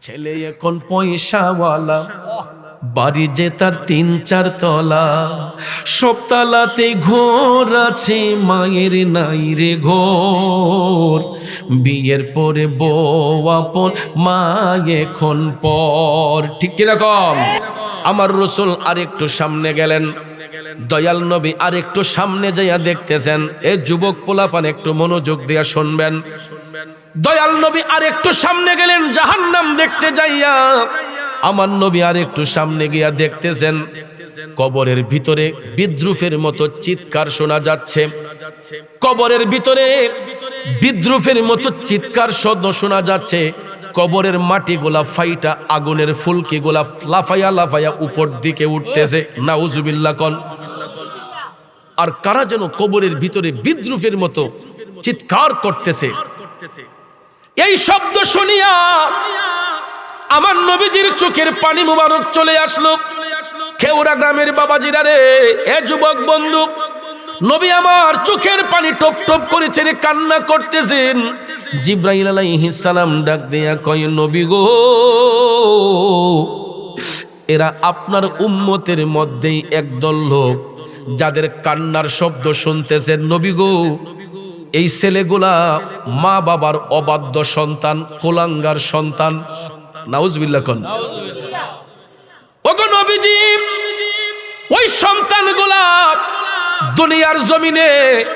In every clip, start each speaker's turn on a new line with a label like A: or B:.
A: ছেলে এখন পয়সাওয়ালা, বাড়ি যে তার ৩-৪ তলা, সব তালাতে ঘর আছে, মায়ের নাই রে ঘর। বিয়ের পরে বউ আপন, মা এখন পর। ঠিক কিরকম? আমার রাসূল আরেকটু সামনে গেলেন, দয়াল নবী আরেকটু সামনে যাইয়া দেখতেছেন। এ যুবক পোলাপান একটু মনোযোগ দিয়া শুনবেন। দয়াল নবী আরেকটু সামনে গেলেন জাহান্নাম দেখতে যাইয়া। আমার নবী আরেকটু সামনে গিয়া দেখতেছেন কবরের ভিতরে বিদ্রুপের মতো চিৎকার শোনা যাচ্ছে। কবরের ভিতরে বিদ্রুপের মতো চিৎকার শব্দ শোনা যাচ্ছে। কবরের মাটিগুলা ফাইটা আগুনের ফুলকিগুলা লাফাইয়া লাফাইয়া উপর দিকে উঠতেছে। নাউজুবিল্লাহ কোন। আর কারা যেন কবরের ভিতরে বিদ্রুপের মতো চিৎকার করতেছে। এই শব্দ শুনিয়া আমার নবীজির চোখের পানি মুবারক চলে আসলো। খেওড়া গ্রামের বাবাজিরা রে, এ যুবক বন্ধু, নবী আমার চোখের পানি টপ টপ করে ছেড়ে কান্না করতেছেন। জিবরাইল আলাইহিস সালাম ডাক দিয়া কয়, নবী গো, এরা আপনার উম্মতের মধ্যেই একদল লোক যাদের কান্নার শব্দ শুনতেছেন। নবী গো, এই ছেলেগুলা মা বাবার অবাধ্য সন্তান, কুলাঙ্গার সন্তান। নাউজুবিল্লাহ কোন। ওগো নবীজি, ওই সন্তানগুলা দুনিয়ার জমিনে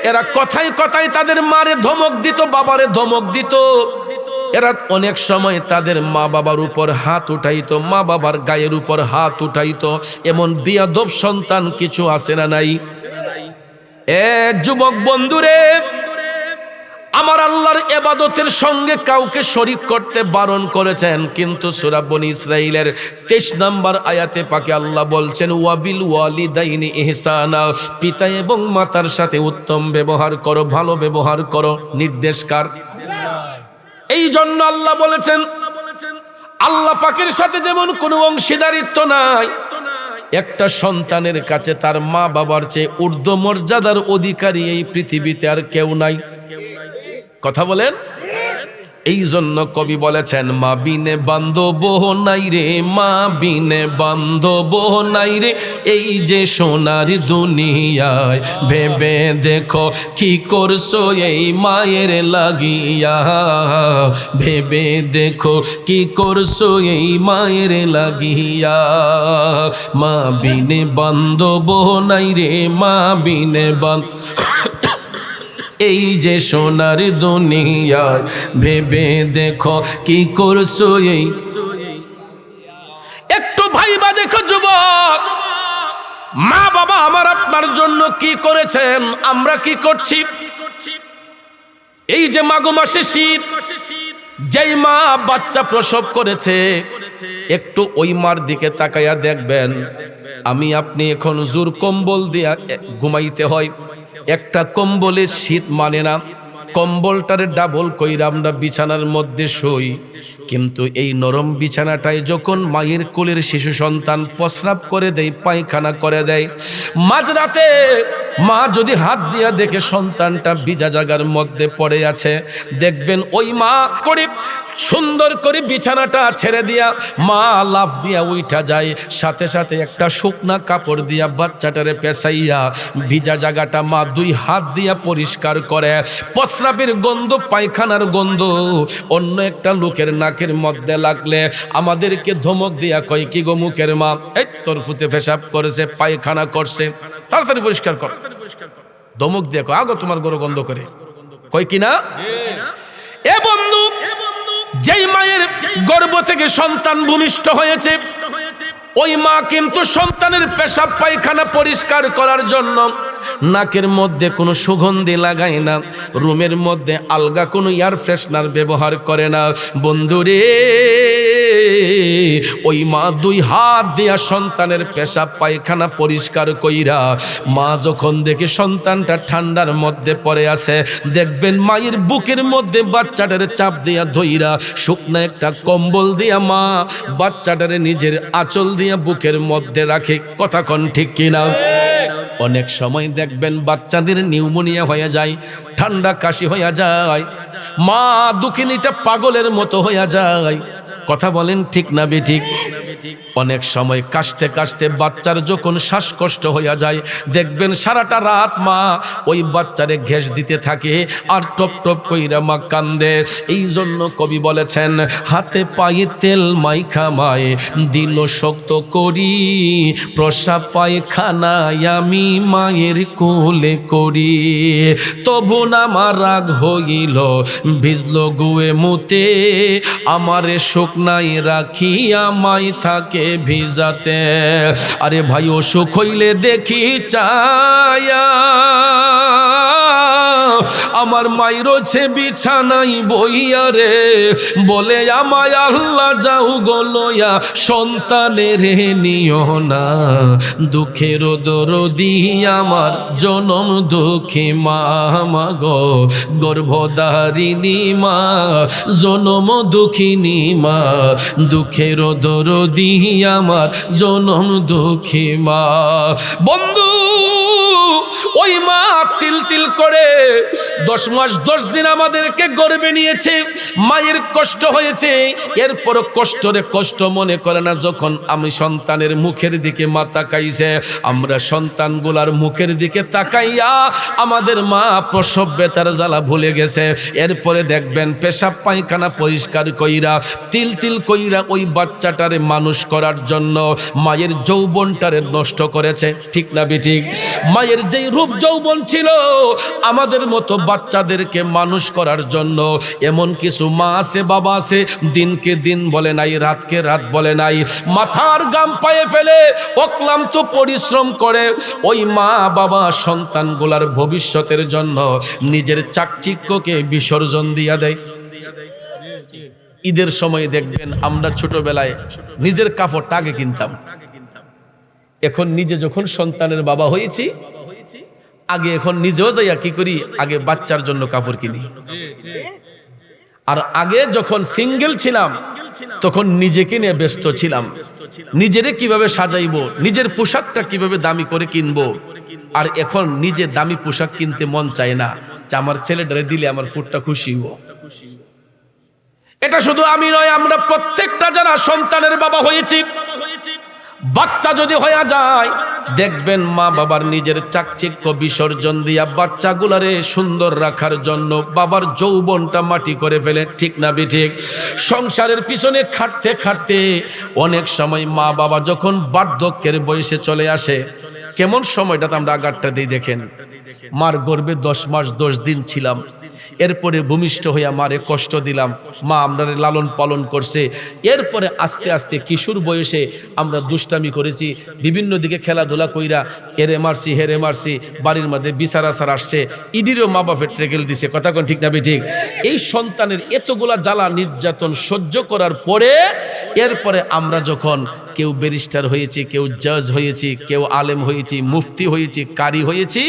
A: এরা কথায় কথায় তাদের মারে ধমক দিত, বাবারে ধমক দিত। এরা অনেক সময় তাদের মা বাবার উপর হাত উঠাইতো, মা বাবার গায়ের উপর হাত উঠাইতো। এমন বিয়াদব সন্তান কিছু আছে না নাই? এ যুবক বন্ধুরে, আমার আল্লাহর ইবাদতের সঙ্গে কাউকে শরীক করতে বারণ করেছেন, কিন্তু সূরা বনী ইসরাঈলের 23 নম্বর আয়াতে পাকে আল্লাহ বলছেন, ওয়াবিল ওয়ালিদাইনি ইহসানা, পিতা এবং মাতার সাথে উত্তম ব্যবহার করো, ভালো ব্যবহার করো। নির্দেশ কার? এই জন্য আল্লাহ বলেছেন, আল্লাহ পাকের সাথে যেমন কোনো অংশীদারিত্ব নাই, একটা সন্তানের কাছে তার মা বাবার চেয়ে ঊর্ধ্ব মর্যাদার অধিকারী এই পৃথিবীতে আর কেউ নাই। কথা বলেন। এই জন্য কবি বলেছেন, মা বিনে বান্ধব নাই রে, মা বিনে বান্ধব নাই রে, এই যে সোনার দুনিয়ায়, ভেবে দেখো কি করছো এই মায়ের লাগিয়া, ভেবে দেখো কি করছো এই মায়ের লাগিয়া। মা বিনে বান্ধব নাই রে, মা বিনে এই যে সোনার দুনিয়ায়, ভেবে দেখো কি করছো এই। একটু ভাইবা দেখো যুবক, মা বাবা আমার আপনার জন্য কি করেছেন, আমরা কি করছি। এই যে মাঘ মাসে শীত, যেই মা বাচ্চা প্রসব করেছে, একটু ওই মার দিকে তাকাইয়া দেখবেন, আমি আপনি এখন জোর কম্বল দিয়া ঘুমাইতে হয়। একটা কম্বলের শীত মানে না, কম্বলটারে ডাবল কইরা আমরা বিছানার মধ্যে শুই। কিন্তু এই নরম বিছানাটায় যখন মায়ের কোলের শিশু সন্তান প্রস্রাব করে দেয়, পায়খানা করে দেয়, মাঝরাতে মা যদি হাত দিয়া দেখে সন্তানটা ভিজা জায়গার মধ্যে পড়ে আছে, দেখবেন ওই মা করে সুন্দর করে বিছানাটা ছেড়ে দিয়া মা লাফ দিয়া উঠা যায়, সাথে সাথে একটা শুকনা কাপড় দিয়া বাচ্চাটারে পেঁচাইয়া ভিজা জায়গাটা মা 2 হাত দিয়া পরিষ্কার করে। প্রস্রাবের গন্ধ, পায়খানার গন্ধ অন্য একটা লোকের নাকের মধ্যে লাগলে আমাদেরকে ধমক দিয়া কয়, কি গো মুখের মা, এই তোর ফুতে পেশাব করেছে, পায়খানা করছে, তাড়াতাড়ি পরিষ্কার কর। ধমক দিয়া কয়, আগো তোমার গরু গন্ধ করে, কয় কি না। এ বন্ধু, যেই মায়ের গর্ভ থেকে সন্তান ভূমিষ্ঠ হয়েছে, ওই মা কিন্তু সন্তানের পেশাব পায়খানা পরিষ্কার করার জন্য নাকের মধ্যে কোনো সুগন্ধি লাগায় না, রুমের মধ্যে আলগা কোনো এয়ার ফ্রেশনার ব্যবহার করে না। বন্ধুরে, ওই মা 2 হাত দিয়া সন্তানের পেশাব পায়খানা পরিষ্কার কইরা, মা যখন দেখে সন্তানটা ঠান্ডার মধ্যে পড়ে আছে, দেখবেন মায়ের বুকের মধ্যে বাচ্চাটারে চাপ দিয়া ধইরা শুকনা একটা কম্বল দিয়া মা বাচ্চাটারে নিজের আঁচল দিয়া বুকের মধ্যে রাখে। কথা কন ঠিক কিনা? অনেক সময় দেখবেন বাচ্চাদের নিউমোনিয়া হয়ে যায়, ঠান্ডা কাশি হয়ে যায়, মা দুঃখিনীটা পাগলের মতো হয়ে যায়। কথা বলেন ঠিক না বেঠিক? অনেক সময় কাশতে কাশতে বাচ্চার যখন শ্বাসকষ্ট হইয়া যায়, দেখবেন সারাটা রাত মা ওই বাচ্চারে ঘেঁষ দিতে থাকে আর টপ টপ কইরা মা কান্দে। এই জন্য কবি বলেছেন, হাতে পায়ে তেল মাইখা মায়ে দিল শক্ত করি, প্রসাব পায়খানায় আমি মায়ের কোলে করি। তবু না আমার রাগ হইল ভিজল গুয়ে মুতে, আমারে শুকনাই রাখি আমায় থাকে ভিজাতে। আরে ভাই অসুখ হইলে দেখি চায়া আমার মায়ের রয়েছে বিছানাই বইয়া রে, বলে আমায় আল্লাহ যাও গলয়া সন্তানের নিও না, দুঃখের দরদি আমার জনম দুঃখী মা গো, গর্ভধারিণী মা জনম দুঃখিনী মা, দুঃখের দরদি আমার জনম দুঃখী মা। বন্ধু ওই মা তিল তিল করে 10 মাস 10 দিন আমাদেরকে গর্ভে নিয়েছে, মায়ের কষ্ট হয়েছে, এরপর কষ্টরে কষ্ট মনে করে না। যখন আমি সন্তানের মুখের দিকে মা তাকাইছে, আমরা সন্তানগুলার মুখের দিকে তাকাইয়া আমাদের মা প্রসব ব্যথার জ্বালা ভুলে গেছে। এরপরে দেখবেন পেশাব পায়খানা পরিষ্কার কইরা তিল তিল কইরা ওই বাচ্চাটারে মানুষ করার জন্য মায়ের যৌবনটারে নষ্ট করেছে। ঠিক না বেঠিক? মায়ের যেই রূপ যৌবন ছিল আমাদের মতো বাচ্চাদেরকে মানুষ করার জন্য, এমন কিছু মা আছে বাবা আছে দিনকে দিন বলে নাই, রাতকে রাত বলে নাই, মাথার গাম পায়ে ফেলে অক্লান্ত পরিশ্রম করে ওই মা বাবা সন্তানগুলার ভবিষ্যতের জন্য নিজের চাকচিক্যকে বিসর্জন দিয়া দেয়। ঈদের সময় দেখবেন আমরা ছোটবেলায় নিজের কাপড়টা আগে কিনতাম, এখন নিজে যখন সন্তানের বাবা হয়েছি আগে এখন নিজেও যাইয়া কি করি, আগে বাচ্চার জন্য কাপড় কিনি। আর আগে যখন সিঙ্গেল ছিলাম তখন নিজেকে নিয়ে ব্যস্ত ছিলাম, নিজেরে কিভাবে সাজাইবো, নিজের পোশাকটা কিভাবে দামি করে কিনবো। আর এখন নিজে দামি পোশাক কিনতে মন চায় না, যে আমার ছেলেটারে দিলে আমার ফুটটা খুশি হবো। এটা শুধু আমি নয়, আমরা প্রত্যেকটা যারা সন্তানের বাবা হয়েছি, বাচ্চা যদি হয়ে যায় দেখবেন মা বাবার নিজের চাকচিক্য বিসর্জন দিয়া বাচ্চাগুলারে সুন্দর রাখার জন্য বাবার যৌবনটা মাটি করে ফেলে। ঠিক না বেঠিক? সংসারের পিছনে খাটতে খাটতে অনেক সময় মা বাবা যখন বার্ধক্যের বয়সে চলে আসে, কেমন সময়টাতে আমরা আঘাতটা দিই দেখেন। মার গর্ভে 10 মাস 10 দিন ছিলাম, এরপরে ভূমিষ্ঠ হইয়া মারে কষ্ট দিলাম, মা আমরা লালন পালন করছে। এরপরে আস্তে আস্তে কিশোর বয়সে আমরা দুষ্টামি করেছি, বিভিন্ন দিকে খেলাধুলা কইরা এরে মারছি হেরে মারছি, বাড়ির মধ্যে বিচার আচার আসছে, ইডিরও মা বাপের ট্রেগেল দিছে। কথা কোন ঠিক না বেঠিক? এই সন্তানের এতগুলা জ্বালা নির্যাতন সহ্য করার পরে এরপরে আমরা যখন কেউ ব্যারিস্টার হয়েছি, কেউ জজ হয়েছি, কেউ আলেম হয়েছি, মুফতি হয়েছি, কারি হয়েছি,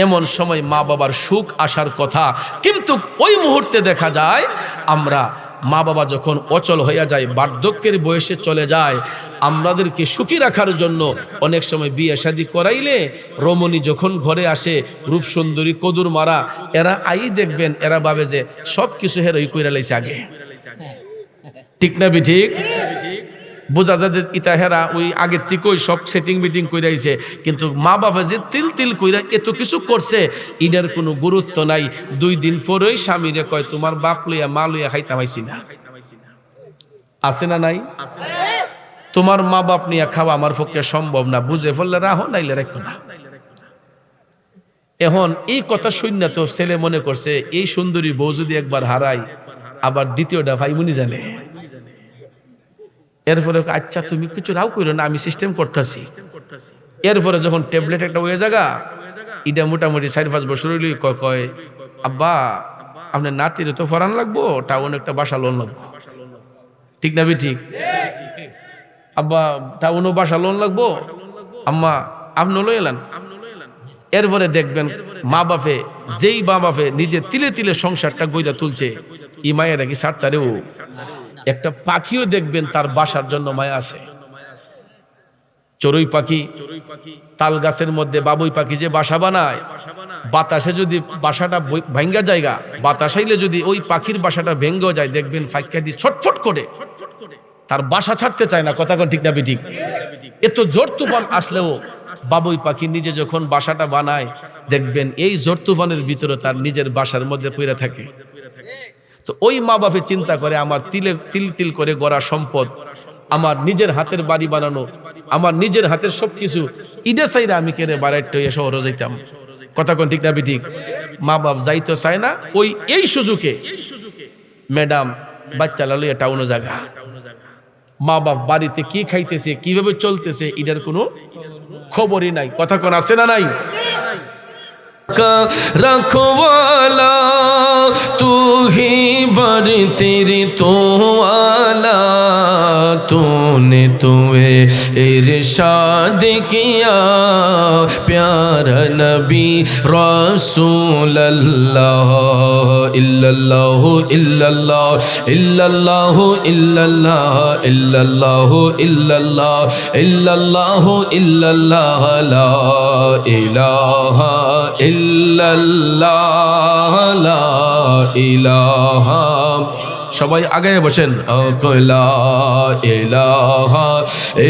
A: এমন সময় মা বাবার সুখ আসার কথা, কিন্তু ওই মুহূর্তে দেখা যায় আমরা মা বাবা যখন অচল হইয়া যায়, বার্ধক্যের বয়সে চলে যায়, আমাদেরকে সুখী রাখার জন্য অনেক সময় বিয়ে শাদী করাইলে রমণী যখন ঘরে আসে রূপ সুন্দরী কদুর মারা, এরা আই দেখবেন এরা ভাবে যে সব কিছু হেরই কইরা লাইছে আগে। ঠিক না বেঠিক? বোঝা যায় যে ইতা হেরা ওই আগের থেকে ওই সব সেটিং মিটিং কইরা আইছে, কিন্তু মা বাবা যে তিল তিল কইরা এত কিছু করছে এটার কোনো গুরুত্ব নাই। 2 দিন পরেই স্বামীরে কয় তোমার বাপ লইয়া মা লইয়া খাইতাম আইছি না। আছে না নাই? তোমার মা বাপ নিয়ে খাওয়া আমার পক্ষে সম্ভব না, বুঝে ফেললে রাহো নাইলে রাখো না। এখন এই কথা শুনে তো ছেলে মনে করছে এই সুন্দরী বউ যদি একবার হারাই আবার দ্বিতীয়টা ভাইমুনি জানে। এরপরে আচ্ছা তুমি কিছু রাও কইরো না, আমি সিস্টেম করতেছি। এরপরে যখন ট্যাবলেট একটা হয়ে জায়গা, এটা মোটামুটি 4-5 বছর হইলে কয় আব্বা আপনার নাতির তো ফরান লাগবো, টাউন একটা বাসা লোন লাগবো। ঠিক না ঠিক? আব্বা টাউনও বাসা লোন লাগবো, আম্মা আপনি লই এলেন। এরপরে দেখবেন মা বাপে যেই মা বাপে নিজে তিলে তিলে সংসারটা গইরা তুলছে, ই মায়েরা কি সারতারেও? একটা পাখিও দেখবেন তার বাসার জন্য মায়া আছে। চড়ুই পাখি, তাল গাছের মধ্যে বাবুই পাখি যে বাসা বানায়, বাতাসে যদি বাসাটা ভাঙ্গা জায়গা, বাতাস আইলে যদি ওই পাখির বাসাটা ভেঙ্গেও যায় দেখবেন ফাঁকাটি ছটফট করে তার বাসা ছাড়তে চায় না। কথা কোন ঠিক না বেঠিক? এত জোর তুফান আসলেও বাবুই পাখি নিজে যখন বাসাটা বানায়, দেখবেন এই জোর তুফানের ভিতরে তার নিজের বাসার মধ্যে পড়ে থাকে। তো ওই মা বাপে চিন্তা করে আমার তিল তিল করে গড়া সম্পদ, আমার নিজের হাতের বাড়ি বানানো, আমার নিজের হাতের সবকিছু ইডে চাইরা আমি কেড়ে বাড়াইতে শহরে যাইতাম। কথা কোন ঠিক না বেঠিক? মা বাপ যাইতে চায় না, ওই এই সুযোগে ম্যাডাম বাচ্চা লালুয়া টাউনে জায়গা, মা বাপ বাড়িতে কি খাইতেছে কিভাবে চলতেছে এটার কোনো খবরই নাই। কথা কোন আছে না নাই? रखवाला तू ही बर तेरी तो आला, तूने तुए इरशाद किया प्यारा नबी रसूल अल्लाह, इल्लल्लाहु इल्लल्लाह इल्लल्लाहु इल्लल्लाह इल्लल्लाहु इल्लल्लाह इल्लल्लाहु इल्लल्लाह ला इलाहा ইল্লাল্লাহ লা ইলাহা। সবাই আগে বসেন। লা ইলাহা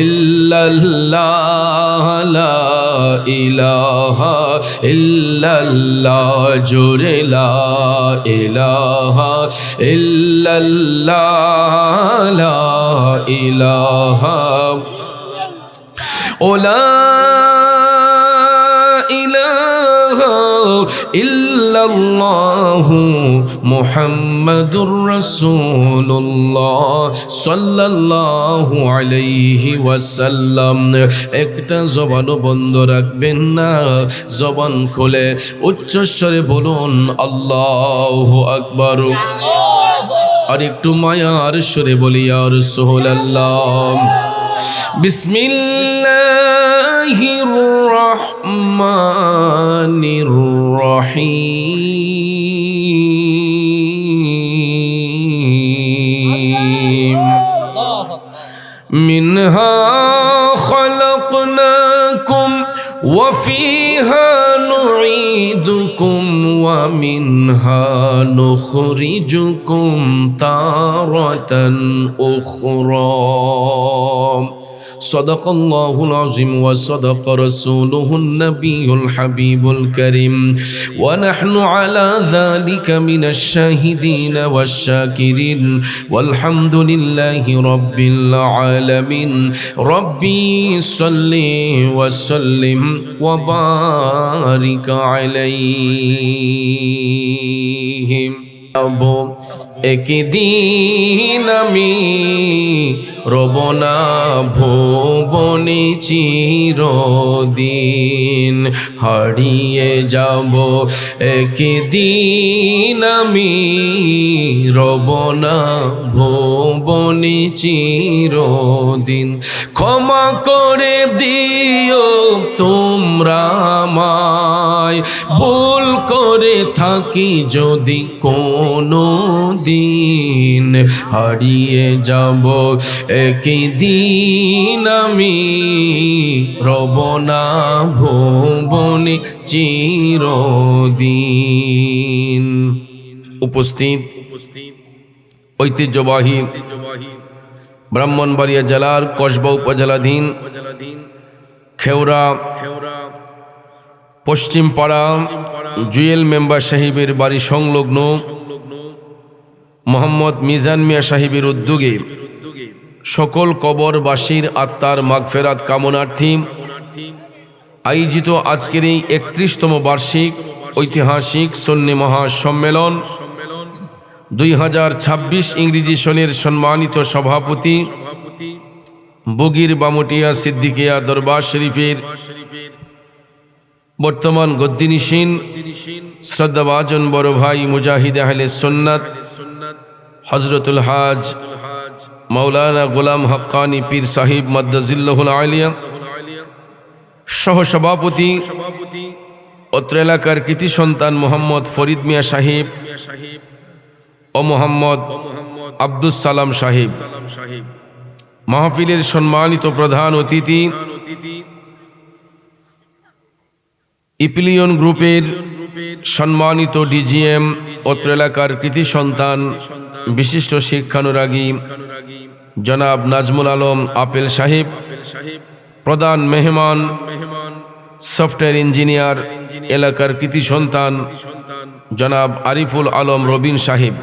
A: ইল্লাল্লাহ লা ইলাহা ইল্লাল্লাহ, জোরে লা ইলাহা ইল্লাল্লাহ লা ইলাহা। ওলা ইল্লাল্লাহু মুহাম্মাদুর রাসূলুল্লাহ সাল্লাল্লাহু আলাইহি ওয়াসাল্লাম। একটা জবানও বন্ধ রাখবেন না, জবান খুলে উচ্চস্বরে বলুন আল্লাহু আকবার। আর একটু মায়ার সুরে বলি ইয়া রাসূলুল্লাহ। বিসমিল্লাহির রহমানির রহিম। মিনহা খালাকনাকুম ওয়া ফিহা নুঈদুকুম ওয়া মিনহা নুখরিজুকুম তারাতান উখরা। صدق الله العظيم وصدق رسوله النبي الحبيب الكريم، ونحن على ذلك من الشاهدين والشاكرين، والحمد لله رب العالمين. ربي صل وسلم وبارك عليه। একদিন আমি রবনা ভুবনে চিরদিন হারিয়ে যাব, একদিন আমি রবনা ভুবনে চিরদিন। ক্ষমা করে দিও তোমরা আমায়, ভুল করে থাকি যদি কোনো দিন হারিয়ে যাব, একদিন আমি রবনা ভুবনে চিরদিন। উপস্থিত ঐতিহ্যবাহী ব্রাহ্মণবাড়িয়া জেলার কসবা উপজেলাধীন খেওরা পশ্চিম পাড়া জুয়েল মেম্বার সাহেবের বাড়ি সংলগ্ন মোহাম্মদ মিজান মিয়া সাহেবের উদ্যোগে সকল কবরবাসীর আত্মার মাগফেরাত কামনার্থী আয়োজিত আজকের এই 31তম বার্ষিক ঐতিহাসিক সুন্নি মহাসম্মেলন 2026 ইংরেজি সনের সম্মানিত সভাপতি বগির বামুটিয়া সিদ্দিকিয়া দরবার শরীফের বর্তমান গদ্দিনিসীন শ্রদ্ধাভাজন বড় ভাই মুজাহিদ আহলে সুন্নাত হযরতুল হাজ মাওলানা গোলাম হক্কানি পীর সাহিব মাদ্দাজিল্লাহুল আলিয়া, সহসভাপতি অত্র এলাকার কৃতি সন্তান মোহাম্মদ ফরিদ মিয়া সাহেব ও মোহাম্মদ আব্দুস সালাম সাহেব, মাহফিলের সম্মানিত প্রধান অতিথি ইপিলিয়ন গ্রুপের সম্মানিত ডিজিএম, অত্র এলাকার কৃতি সন্তান বিশিষ্ট শিক্ষানুরাগী জনাব নাজমুল আলম আপেল সাহেব, প্রধান মেহমান সফটওয়্যার ইঞ্জিনিয়ার এলাকার কৃতি সন্তান জনাব আরিফুল আলম রবিন সাহেব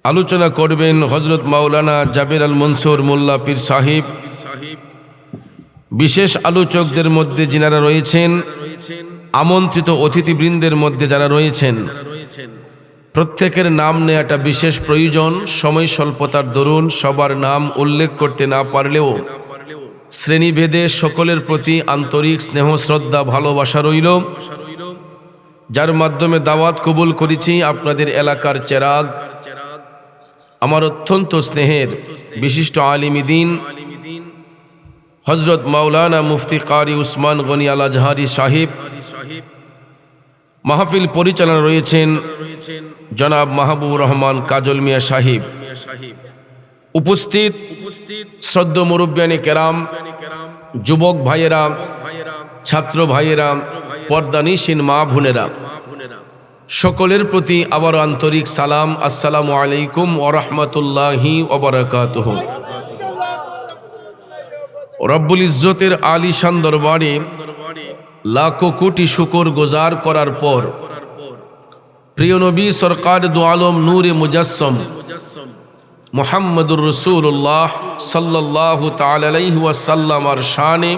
A: আলোচনা করবেন হযরত মাওলানা জাবের আল মনসুর মোল্লা পীর সাহেব। বিশেষ আলোচকদের মধ্যে যিনারা রয়েছেন, আমন্ত্রিত অতিথিবৃন্দের মধ্যে যারা রয়েছেন, প্রত্যেকের নাম নেওয়াটা বিশেষ প্রয়োজন। সময় স্বল্পতার দরুন সবার নাম উল্লেখ করতে না পারলেও শ্রেণীভেদে সকলের প্রতি আন্তরিক স্নেহ শ্রদ্ধা ভালোবাসা রইল, যার মাধ্যমে দাওয়াত কবুল করেছি। আপনাদের এলাকার চেরাগ, আমার অত্যন্ত স্নেহের বিশিষ্ট আলিমী দ্বীন হযরত মাওলানা মুফতি কারি উসমান গনি আল আজহারি সাহেব। মাহফিল পরিচালনা রয়েছেন জনাব মাহবুব রহমান কাজল মিয়া সাহেব। উপস্থিত শ্রদ্ধেয় মুরব্বিয়ানে কেরাম, যুবক ভাইয়েরা, ছাত্র ভাইয়েরা, পর্দানিশীন মা বোনেরা, সকলের প্রতি আবার আন্তরিক সালাম। আসসালামু আলাইকুম ওয়া রাহমাতুল্লাহি ওয়া বারাকাতুহু। রব্বুল ইজ্জতের আলিশান দরবারে লাখো কোটি শুকর গুজার করার পর প্রিয় নবী সরকার দু আলম নূরে মুজাসসম মুহাম্মদুর রাসূলুল্লাহ সাল্লাল্লাহু তাআলা আলাইহি ওয়াসাল্লাম আর শানে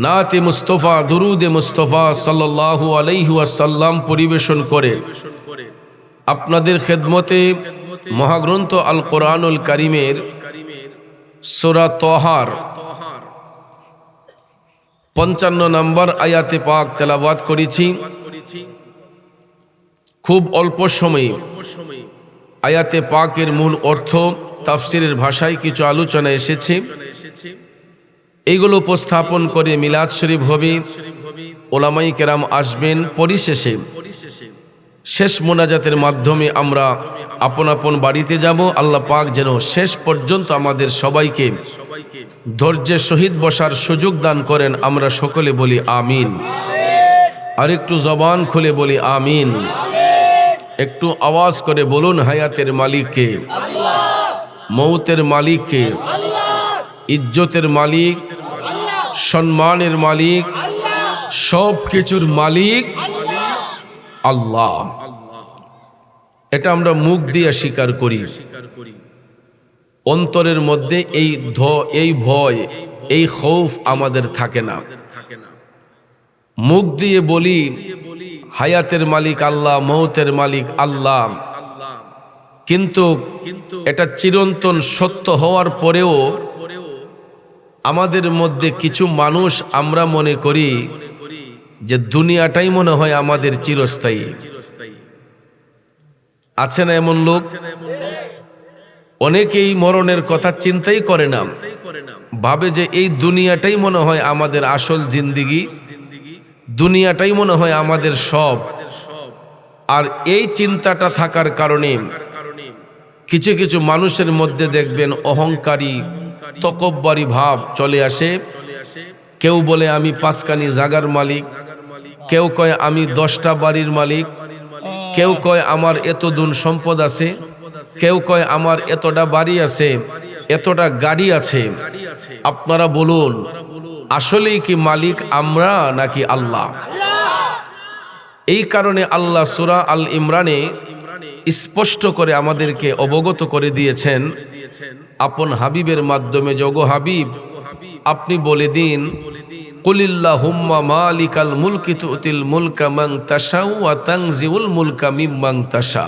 A: নাতে মুস্তফা দুরুদে মুস্তফা সাল্লাল্লাহু আলাইহি ওয়াসাল্লাম পরিবেশন করে আপনাদের খেদমতে মহাগ্রন্থ আল কোরআনুল কারীমের সূরা তাহার 55 নম্বর আয়াতে পাক তেলাওয়াত করেছি। খুব অল্প সময়ে আয়াতে পাকের মূল অর্থ তাফসিরের ভাষায় কিছু আলোচনা এসেছে, এইগুলো উপস্থাপন করে মিলাদ শরীফ হবে, ওলামায়ে কেরাম আসবেন। পরিশেষে শেষ মোনাজাতের মাধ্যমে আমরা আপন আপন বাড়িতে যাব। আল্লাহ পাক যেন শেষ পর্যন্ত আমাদের সবাইকে ধৈর্যের সহিত বসার সুযোগ দান করেন। আমরা সকলে বলি আমিন। আর একটু জবান খুলে বলি আমিন। একটু আওয়াজ করে বলুন, হায়াতের মালিক কে? মৌতের মালিক কে? ইজ্জতের মালিক, সম্মানের মালিক, সব কিছুর মালিক আল্লাহ। এটা আমরা মুখ দিয়ে স্বীকার করি, অন্তরের মধ্যে এই ভয়, এই খৌফ আমাদের থাকে না। মুখ দিয়ে বলি হায়াতের মালিক আল্লাহ, মৌতের মালিক আল্লাহ, কিন্তু এটা চিরন্তন সত্য হওয়ার পরেও আমাদের মধ্যে কিছু মানুষ আমরা মনে করি যে দুনিয়াটাই মনে হয় আমাদের চিরস্থায়ী। আছে না এমন লোক? অনেকেই মরণের কথা চিন্তাই করে না, ভাবে যে এই দুনিয়াটাই মনে হয় আমাদের আসল জিন্দিগি, দুনিয়াটাই মনে হয় আমাদের সব। আর এই চিন্তাটা থাকার কারণে কিছু কিছু মানুষের মধ্যে দেখবেন অহংকারী, তকব্বরি ভাব চলে আসে। কেউ বলে আমি 5খানি জাগার মালিক, কেউ কয় আমি 10টা বাড়ির মালিক, কেউ কয় আমার এত ধন সম্পদ আছে, কেউ কয় আমার এতটা বাড়ি আছে, এতটা গাড়ি আছে। আপনারা বলুন, আসলেই কি মালিক আমরা নাকি আল্লাহ? এই কারণে আল্লাহ সূরা আল ইমরানে স্পষ্ট করে আমাদেরকে অবগত করে দিয়েছেন আপন হাবিবের মাধ্যমে, যোগো হাবিব আপনি বলে দিন, কুলিল্লাহুম্মা মালিকাল মুলকি তুতিল মুলকা মান তাশাউ ওয়া তানজিউল মুলকা মিম্মান তাশা।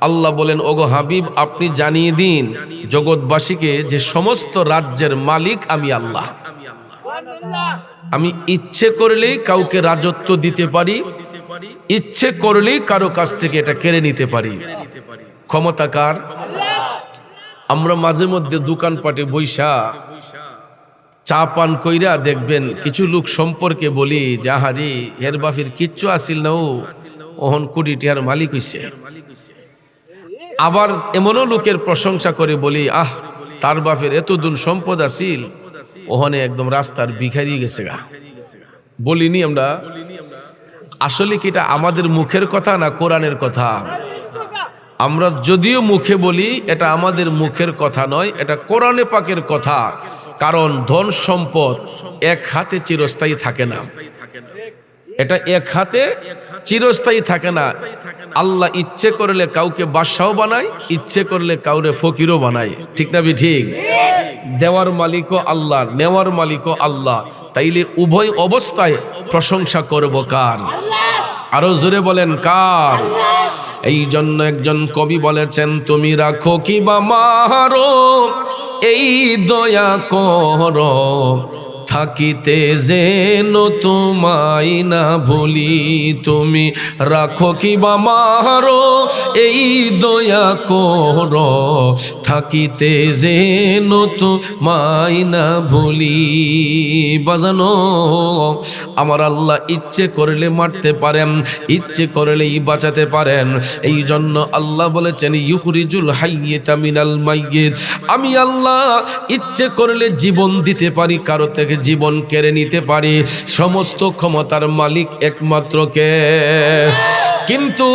A: আল্লাহ বলেন, ওগো হাবিব আপনি জানিয়ে দিন জগৎবাসীকে যে সমস্ত রাজ্যের মালিক আমি আল্লাহ। আমি ইচ্ছে করলেই কাউকে রাজত্ব দিতে পারি, ইচ্ছে করলেই কারো কাছ থেকে এটা কেড়ে নিতে পারি। ক্ষমতা কার? আমরা মাঝে মধ্যে দোকানপাটে বইসা চা পান কইরা দেখবেন কিছু লোক সম্পর্কে বলি যে আহারে এর বাপের কিচ্ছু আসিল না, ও ওহন কোটি টাকার মালিক হইছে। আবার এমনও লোকের প্রশংসা করে বলি, আহ তার বাপের এত ধন সম্পদ আসিল, ওহনে একদম রাস্তার ভিখারি গেছে গা। বলিনি আমরা? আসলে কি এটা আমাদের মুখের কথা না কোরআনের কথা? আমরা যদিও মুখে বলি, এটা আমাদের মুখের কথা নয়, এটা কোরআনে পাকের কথা। কারণ ধন সম্পদ এক হাতে চিরস্থায়ী থাকে না, এটা এক হাতে চিরস্থায়ী থাকে না। আল্লাহ ইচ্ছে করলে কাউকে বাদশাও বানায়, ইচ্ছে করলে কাউরে ফকিরও বানায়, ঠিক না ঠিক? দেওয়ার মালিকও আল্লাহ, নেওয়ার মালিকও আল্লাহ। তাইলে উভয় অবস্থায় প্রশংসা করব কার? আরো জোরে বলেন কার? এই জন্য একজন কবি বলেছেন, তুমি রাখো কি বা মারো এই দয়া করো, থাকিতে যেন তোমায় না ভুলি। তুমি রাখো কি বা মারো এই দয়া করো, থাকিতে যেন তোমায় না ভুলি। বাজানো, আমার আল্লাহ ইচ্ছে করলে মারতে পারেন, ইচ্ছে করলেই বাঁচাতে পারেন। এই জন্য আল্লাহ বলেছেন, ইউখরিজুল হাইয়্যিতা মিনাল মাইয়্যিত। আমি আল্লাহ ইচ্ছে করলে জীবন দিতে পারি, কারো থেকে জীবন কেড়ে নিতে পারি। সমস্ত ক্ষমতার মালিক একমাত্র কে? কিন্তু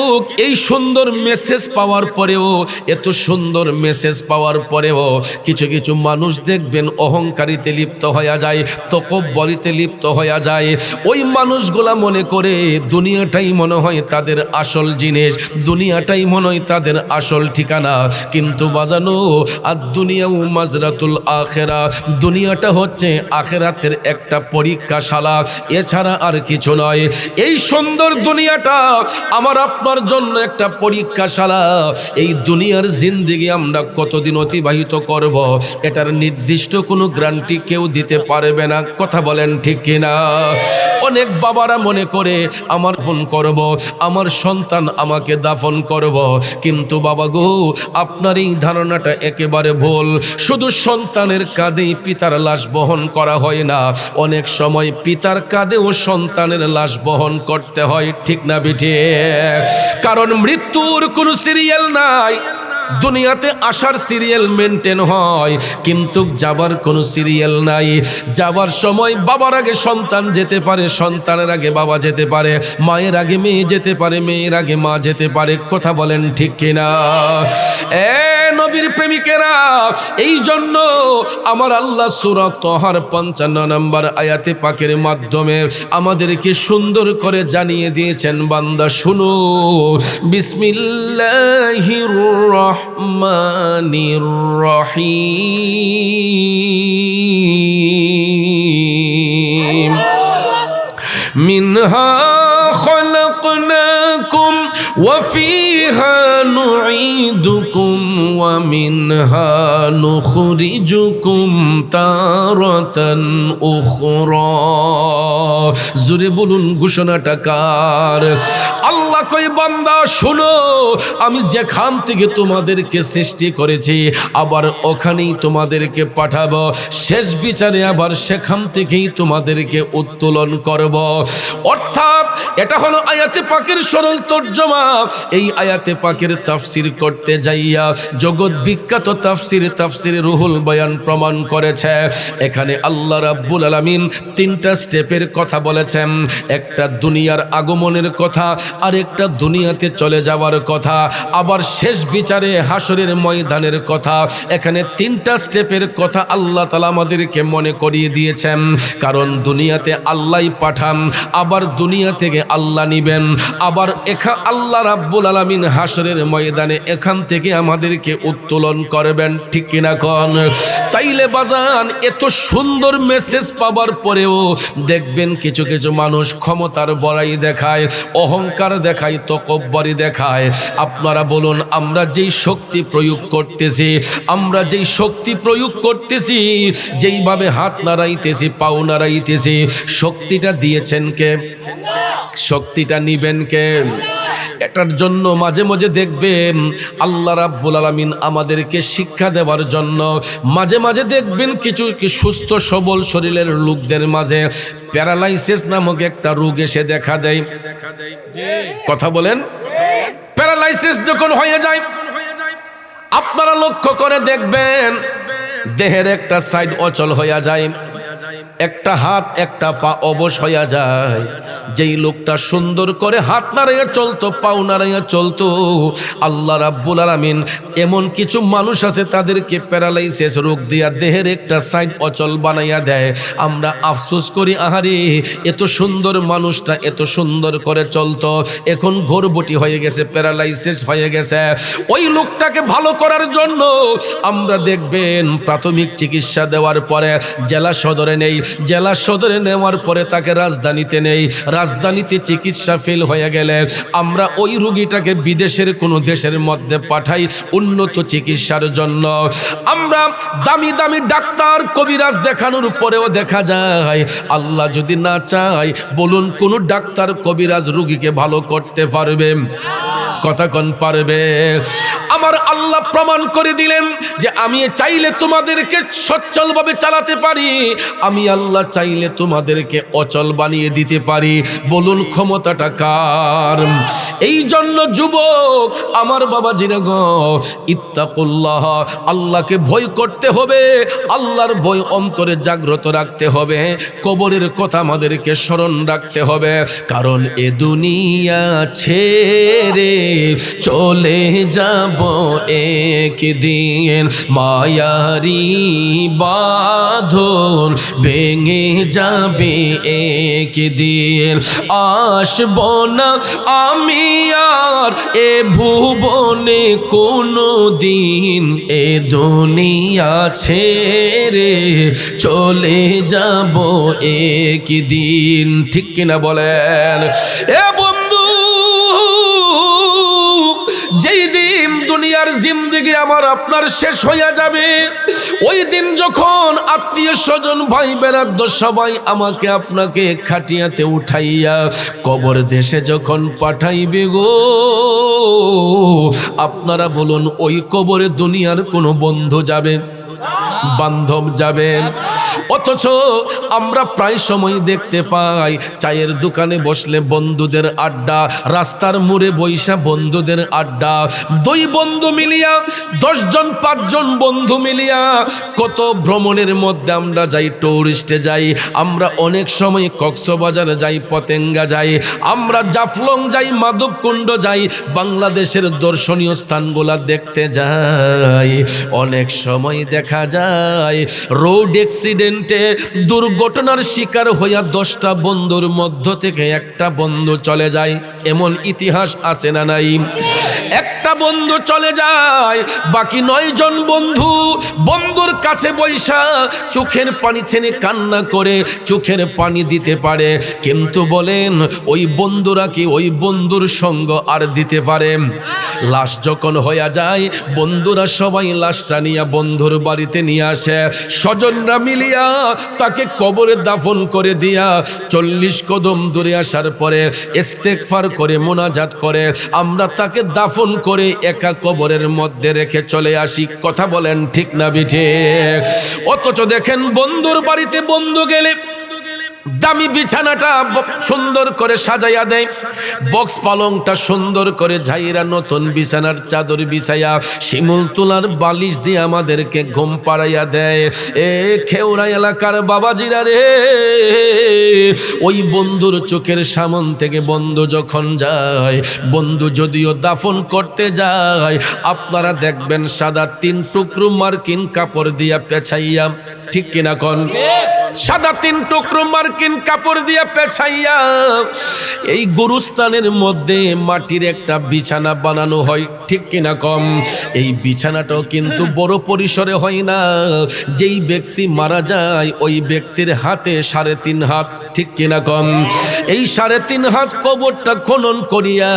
A: এই সুন্দর মেসেজ পাওয়ার পরেও, এত সুন্দর মেসেজ পাওয়ার পরেও কিছু কিছু মানুষ দেখবেন অহংকারিতে লিপ্ত হয়ে যায়, তকব্বরিতে লিপ্ত হয়ে যায়। ওই মানুষগুলা মনে করে দুনিয়াটাই মনে হয় তাদের আসল জিনিস, দুনিয়াটাই মনে হয় তাদের আসল ঠিকানা। কিন্তু বাজানো, আর দুনিয়াও মাজরাতুল আখিরা, দুনিয়াটা হচ্ছে আখিরাতের একটা পরীক্ষাশালা, এছাড়া আর কিছু নয়। এই সুন্দর দুনিয়াটা আমার আপনার জন্য একটা পরীক্ষাশালা। এই দুনিয়ার জিন্দেগি আমরা কতদিন অতিবাহিত করব, এটার নির্দিষ্ট কোনো গ্যারান্টি কেউ দিতে পারবে না। কথা বলেন ঠিক কিনা? অনেক বাবারা মনে করে আমার ফোন করব, আমার সন্তান আমাকে দাফন করব। কিন্তু বাবা গো, আপনার এই ধারণাটা একেবারে ভুল। শুধু সন্তানের কাঁধেই পিতার লাশ বহন করা হয় না, অনেক সময় পিতার কাঁধেও সন্তানের লাশ বহন করতে হয়, ঠিক না বিঠে? কারণ মৃত্যুর কোনো সিরিয়াল নাই। দুনিয়াতে আসার সিরিয়াল মেনটেন হয়, কিন্তু যাবার কোনো সিরিয়াল নাই। যাবার সময় বাবার আগে সন্তান যেতে পারে, সন্তানের আগে বাবা যেতে পারে, মায়ের আগে মেয়ে যেতে পারে, মেয়ের আগে মা যেতে পারে। কথা বলেন ঠিক কিনা? নবীর প্রেমিকেরা, এই জন্য আমার আল্লাহ সূরা তাহার 55 নম্বর আয়াতে পাকের মাধ্যমে আমাদেরকে সুন্দর করে জানিয়ে দিয়েছেন, বান্দা শুনো, বিসমিল্লাহির রহমানির রহিম। মিনহা খলাকনাকুম ওয়া ফিহা নুঈদুকুম ওয়া মিনহা নুখরিজুকুম তারাতান উখরা। জোরে বলুন, ঘোষণাটা কার? আল্লাহ কয়, বান্দা শুনো, আমি যেখান থেকে তোমাদেরকে সৃষ্টি করেছি আবার ওখানেই তোমাদেরকে পাঠাবো, শেষ বিচারে আবার সেখান থেকেই তোমাদেরকে উত্তোলন করব। অর্থাৎ এটা হলো আয়াতে পাকের সরল তর্জমা। এই আয়াতে পাকের তাফসীর করতে যাইয়া জগৎ বিখ্যাত তাফসীর রুহুল বয়ান প্রমাণ করেছে, এখানে আল্লাহ রাব্বুল আলামিন 3টা স্টেপের কথা বলেছেন। একটা দুনিয়ার আগমনের কথা, আর একটা দুনিয়াতে চলে যাওয়ার কথা, আবার শেষ বিচারে হাসরের ময়দানের কথা। এখানে 3টা স্টেপের কথা আল্লাহ তাআলা আমাদেরকে মনে করিয়ে দিয়েছেন। কারণ দুনিয়াতে আল্লাহই পাঠান, আবার দুনিয়া থেকে আল্লাহ নিবেন, আবার আল্লাহ রাব্বুল আলামিন হাসরের ময়দানে এখান থেকে আমাদেরকে উত্তোলন করবেন, ঠিক কিনা কোন? তাইলে বাজান, এত সুন্দর মেসেজ পাবার পরেও দেখবেন কিছু কিছু মানুষ ক্ষমতার বড়াই দেখায়, অহংকার দেখায়, তকব্বরি দেখায়। আপনারা বলুন, আমরা যেই শক্তি প্রয়োগ করতেছি, যেইভাবে হাত নাড়াইতেছি, পাও নাড়াইতেছি, শক্তিটা দিয়েছেন কে? শক্তিটা নিবেন কে? এটার জন্য মাঝে মাঝে দেখবেন আল্লাহ রাব্বুল আলামিন আমাদেরকে শিক্ষা দেওয়ার জন্য মাঝে মাঝে দেখবেন কিছু সুস্থ সবল শরীরের লোকদের মাঝে প্যারালাইসিস নামক একটা রোগ এসে দেখা দেয়। কথা বলেন, প্যারালাইসিস যখন হয়ে যায়, আপনারা লক্ষ্য করে দেখবেন দেহের একটা সাইড অচল হয়ে যায়। একটা হাত একটা পা অবশ হইয়া যায়। যেই লোকটা সুন্দর করে হাত নাড়াইয়া চলতো, পাও নাড়াইয়া চলতো, আল্লাহ রাব্বুল আলামিন এমন কিছু মানুষ আছে তাদেরকে প্যারালাইসিস রোগ দিয়া দেহের একটা সাইড অচল বানাইয়া দেয়। আমরা আফসোস করি, আহারে এত সুন্দর মানুষটা এত সুন্দর করে চলতো, এখন ঘোরবটি হয়ে গেছে, প্যারালাইসিস হয়ে গেছে। ওই লোকটাকে ভালো করার জন্য আমরা দেখবেন প্রাথমিক চিকিৎসা দেওয়ার পরে জেলা সদরে নেই, জেলা সদরে নেওয়ার পরে তাকে রাজধানীতে নেই, রাজধানীতে চিকিৎসা ফেল হয়ে গেলে আমরা ওই রোগীটাকে বিদেশের কোনো দেশের মধ্যে পাঠাই উন্নত চিকিৎসার জন্য। আমরা দামি দামি ডাক্তার কবিরাজ দেখানোর পরেও দেখা যায় আল্লাহ যদি না চায়, বলুন কোন ডাক্তার কবিরাজ রোগীকে ভালো করতে পারবে? কথা কোন পারবে? আমার আল্লাহ প্রমাণ করে দিলেন যে আমি চাইলে তোমাদেরকে সচ্ছলভাবে চালাতে পারি, আমি আল্লাহ চাইলে তোমাদেরকে অচল বানিয়ে দিতে পারি। বলুন ক্ষমতাটা কার? এই জন্য যুবক আমার বাবাজিরা গো, ইত্তাকুল্লাহ, আল্লাহকে ভয় করতে হবে, আল্লাহর ভয় অন্তরে জাগ্রত রাখতে হবে, কবরের কথা আমাদেরকে স্মরণ রাখতে হবে। কারণ এ দুনিয়া ছেড়ে চলে যাব একদিন, মায়ারি বাঁধন ভেঙে যাবে একদিন, আসব না আমি আর এ ভুবনে কোনো দিন, এ দুনিয়া ছেড়ে চলে যাব একদিন। ঠিক কিনা বলেন? এ বন্ধু, যেই দিন দুনিয়ার জিন্দেগি আমার আপনার শেষ হইয়া যাবে, ওই দিন যখন আত্মীয় স্বজন ভাই বেরাদ্দ সবাই আমাকে আপনাকে খাটিয়াতে উঠাইয়া কবর দেশে যখন পাঠাইবে গো, আপনারা বলুন ওই কবরে দুনিয়ার কোনো বন্ধু যাবে, বান্ধব যাবেন? অথচ আমরা প্রায় সময় দেখতে পাই চায়ের দোকানে বসলে বন্ধুদের আড্ডা, রাস্তার মোড়ে বৈশা বন্ধুদের আড্ডা, দুই বন্ধু মিলিয়া 10 জন 5 জন বন্ধু মিলিয়া কত ভ্রমণের মধ্যে আমরা যাই, টুরিস্টে যাই, আমরা অনেক সময় কক্সবাজার যাই, পতেঙ্গা যাই, আমরা জাফলং যাই, মাধবকুণ্ড যাই, বাংলাদেশের দর্শনীয় স্থানগুলা দেখতে যাই। অনেক সময় দেখা যায় রোড অ্যাক্সিডেন্টে দুর্ঘটনার শিকার হইয়া 10টা বন্ধুর মধ্য থেকে একটা বন্ধু চলে যায়। এমন ইতিহাস আছে না নাই? একটা বন্ধু চলে যায়, বাকি 9 জন বন্ধু বন্ধুর কাছে বৈশা চোখের পানি ছেনে কান্না করে চোখের পানি দিতে পারে, কিন্তু বলেন ওই বন্ধুরা কি ওই বন্ধুর সঙ্গ আর দিতে পারে? লাশ যখন হইয়া যায়, বন্ধুরা সবাই লাশটা নিয়ে বন্ধুর বাড়িতে নিয়ে আসে, স্বজনরা মিলিয়া তাকে কবরে দাফন করে দিয়া 40 কদম দূরে আসার পরে ইস্তেগফার করে মোনাজাত করে আমরা তাকে দাফন করে একা কবরের মধ্যে রেখে চলে আসি। কথা বলেন ঠিক না বিঠিক? অথচ দেখেন বন্ধুর বাড়িতে বন্ধু গেলে দামি বিছানাটা সুন্দর করে সাজাইয়া দেয়, বক্স পালংটা সুন্দর করে ঝাইরা নতুন বিছানার চাদর বিছাইয়া শিমুল তুলার বালিশ দিয়ে আমাদেরকে ঘুম পাড়াইয়া দেয়। এ খেউরা এলাকার বাবাজিরা রে, ওই বন্ধুর চোখের সামন থেকে বন্ধু যখন যায়, বন্ধু যদিও দাফন করতে যায়, আপনারা দেখবেন সাদা 3 টুকরো মার্কিন কাপড় দিয়া পেছাইয়া, ঠিক কিনা কোন? সাদা 3 টুকরো মার্কিন কাপড় দিয়া পেছাইয়া এই গুরুস্থানের মধ্যে মাটির একটা বিছানা বানানো হয়, ঠিক কিনা কম? এই বিছানাটাও কিন্তু বড় পরিসরে হয় না। যেই ব্যক্তি মারা যায় ওই ব্যক্তির হাতে 3.5 হাত, ঠিক কিনা কম? এই 3.5 হাত কবরটা খনন করিয়া,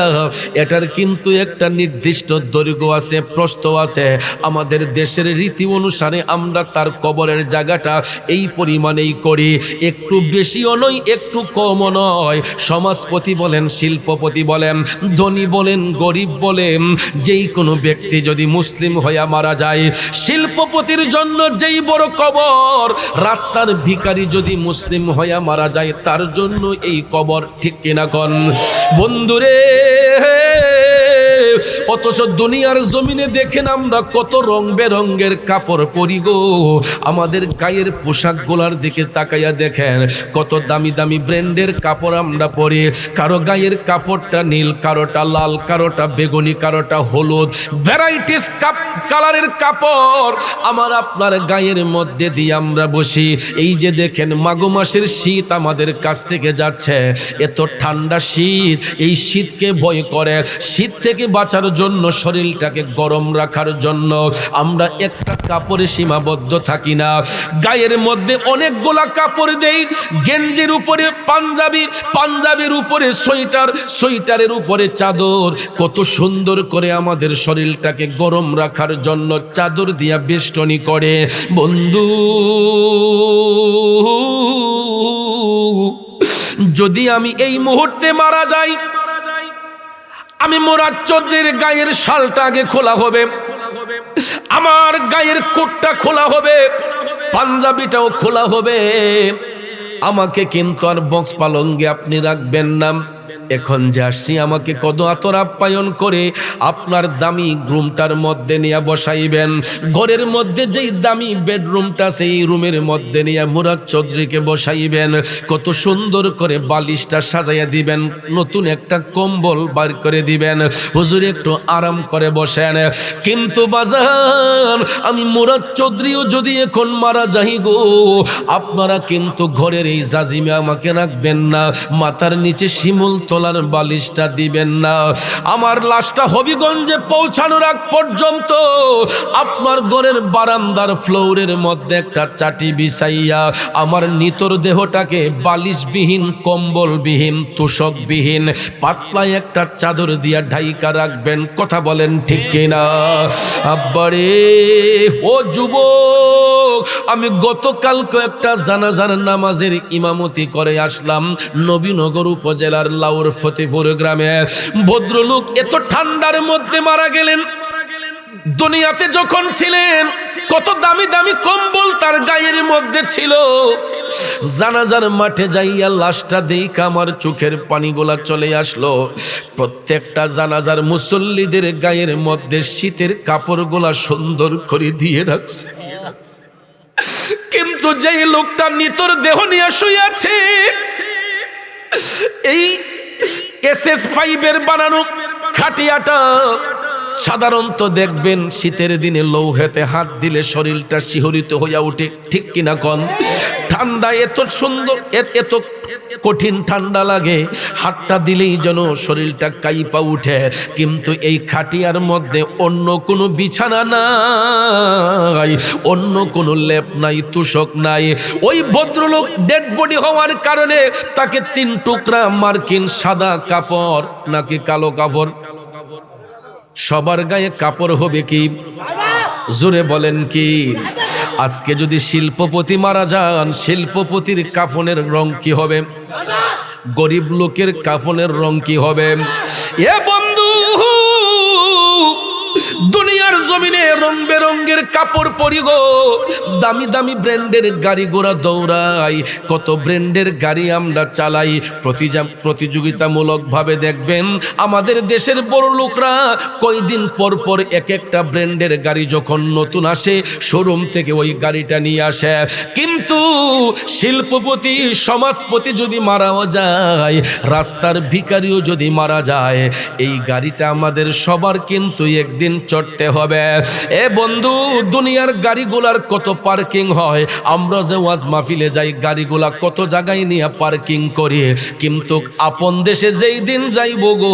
A: এটার কিন্তু একটা নির্দিষ্ট দৈর্ঘ্য আছে, প্রস্থ আছে। আমাদের দেশের রীতি অনুসারে আমরা তার কবরের জায়গাটা এই পরিমাণেই করি, একটু বেশিও নয় একটু কমও নয়। সমাজপতি বলেন, শিল্পপতি বলেন, ধনী বলেন, গরিব বলেন, যেই কোনো ব্যক্তি যদি মুসলিম হইয়া মারা যায়, শিল্পপতির জন্য যেই বড় কবর, রাস্তার ভিখারি যদি মুসলিম হইয়া মারা যায় তার জন্য এই কবর, ঠিক কিনা কোন? বন্ধুরে, অথচ দুনিয়ার জমিনে দেখেন আমরা কত রং বেরঙের কাপড় পরি গো। আমাদের গায়ের পোশাকগুলার দিকে তাকাইয়া দেখেন কত দামি দামি ব্র্যান্ডের কাপড় আমরা পরি। কারো গায়ের কাপড়টা নীল, কারোটা লাল, কারোটা বেগুনি, কারোটা হলুদ, ভ্যারাইটিস কালারের কাপড় আমার আপনার গায়ের মধ্যে দিয়ে আমরা বসি। এই যে দেখেন মাঘ মাসের শীত আমাদের কাছ থেকে যাচ্ছে, এত ঠান্ডা শীত, এই শীতকে ভয় করে শীত থেকে বাঁচার জন্য, শরীরটাকে গরম রাখার জন্য আমরা একটা কাপড়ে সীমাবদ্ধ থাকি না, গায়ের মধ্যে অনেকগুলা কাপড় দেই। গেঞ্জির উপরে পাঞ্জাবি, পাঞ্জাবির উপরে সোয়েটার, সোয়েটারের উপরে চাদর, কত সুন্দর করে আমাদের শরীরটাকে গরম রাখার জন্য চাদর দিয়া বেষ্টনী করে। বন্ধু, যদি আমি এই মুহূর্তে মারা যাই, আমি মুরাদ চৌধুরীর গায়ের শালটা আগে খোলা হবে, আমার গায়ের কোটটা খোলা হবে, পাঞ্জাবিটাও খোলা হবে। আমাকে কিন্তু আর বক্স পালঙ্গে আপনি রাখবেন না। এখন যে আসছি আমাকে কত আতর আপ্যায়ন করে আপনার দামি রুমটার মধ্যে নিয়ে বসাইবেন। ঘরের মধ্যে যেই দামি বেডরুমটা, সেই রুমের মধ্যে নিয়ে মুরাদ চৌধুরীকে বসাইবেন। কত সুন্দর করে বালিশটা সাজাইয়া দিবেন, নতুন একটা কম্বল বার করে দিবেন। হুজুর একটু আরাম করে বসেন। কিন্তু বাজান, আমি মুরাদ চৌধুরীও যদি এখন মারা যাই গো, আপনারা কিন্তু ঘরের এই জাজিমে আমাকে রাখবেন না, মাথার নিচে শিমুল তোলার বালিশটা দিবেন না। আমার লাশটা হবিগঞ্জে পৌঁছানোর আগ পর্যন্ত আপনার ঘরের বারান্দার ফ্লোরের মধ্যে একটা চাটি বিছাইয়া আমার নিতর দেহটাকে বালিশবিহীন, কম্বলবিহীন, তোষকবিহীন পাতলা একটা চাদর দিয়া ঢাইকা রাখবেন। কথা বলেন ঠিক কিনা? আব্বারে, ও যুবক, আমি গতকালকে একটা জানাজার নামাজের ইমামতি করে আসলাম নবীনগর উপজেলার লাউর ফতেপুর গ্রামে। ভদ্রলোক এত ঠান্ডার মধ্যে মারা গেলেন। দুনিয়াতে যখন ছিলেন কত দামি দামি কম্বল তার গায়ের মধ্যে ছিল। জানাজার মাঠে যাইয়া লাশটা দেখে আমার চোখের পানিগুলা চলে আসলো। প্রত্যেকটা জানাজার মুসল্লিদের গায়ের মধ্যে শীতের কাপড়গুলা সুন্দর করে দিয়ে রাখছে, কিন্তু যেই লোকটা নিতর দেহ নিয়ে শুয়েছে, এই SS5 এর বানানো খাটিয়াটা সাধারণত দেখবেন শীতের দিনে লৌহেতে হাত দিলে শরীরটা শিহরিত হইয়া ওঠে, ঠিক কিনা কোন? ঠান্ডা এত সুন্দর, এত কঠিন ঠান্ডা লাগে, হাতটা দিলেই যেন শরীরটা কাইপা উঠে। কিন্তু এই খাটিয়ার মধ্যে অন্য কোনো বিছানা নাই, অন্য কোনো লেপ নাই, তোষক নাই। ওই ভদ্রলোক ডেড বডি হওয়ার কারণে তাকে 3 টুকরা মার্কিন সাদা কাপড় নাকি কালো কাপড়, সবার গায়ে কাপড় হবে কি? জোরে বলেন কি? আজকে যদি শিল্পপতি মারা যান, শিল্পপতির কাফনের রং কি হবে? গরিব লোকের কাফনের রং কি হবে? এ বন্ধু, দুনিয়ার জমিনে রং বেরঙ্গের কাপড় পরি গো, দামি দামি ব্র্যান্ডের গাড়ি ঘোড়া দৌড়াই, কত ব্র্যান্ডের গাড়ি আমরা চালাই। প্রতিযোগিতামূলক ভাবে দেখবেন আমাদের দেশের বড় লোকরা কয়দিন পর পর এক একটা ব্র্যান্ডের গাড়ি যখন নতুন আসে, শোরুম থেকে ওই গাড়িটা নিয়ে আসে। কিন্তু শিল্পপতি, সমাজপতি যদি মারাও যায়, রাস্তার ভিখারিও যদি মারা যায়, এই গাড়িটা আমাদের সবার কিন্তু একদিন চড়তে হবে। এ বন্ধু, দুনিয়ার গাড়িগুলার কত পার্কিং হয়, আমরা যে ওয়াজ মাহফিলে যাই গাড়িগুলা কত জায়গায় নিয়ে পার্কিং করি, কিন্তু আপন দেশে যেই দিন যাইব গো,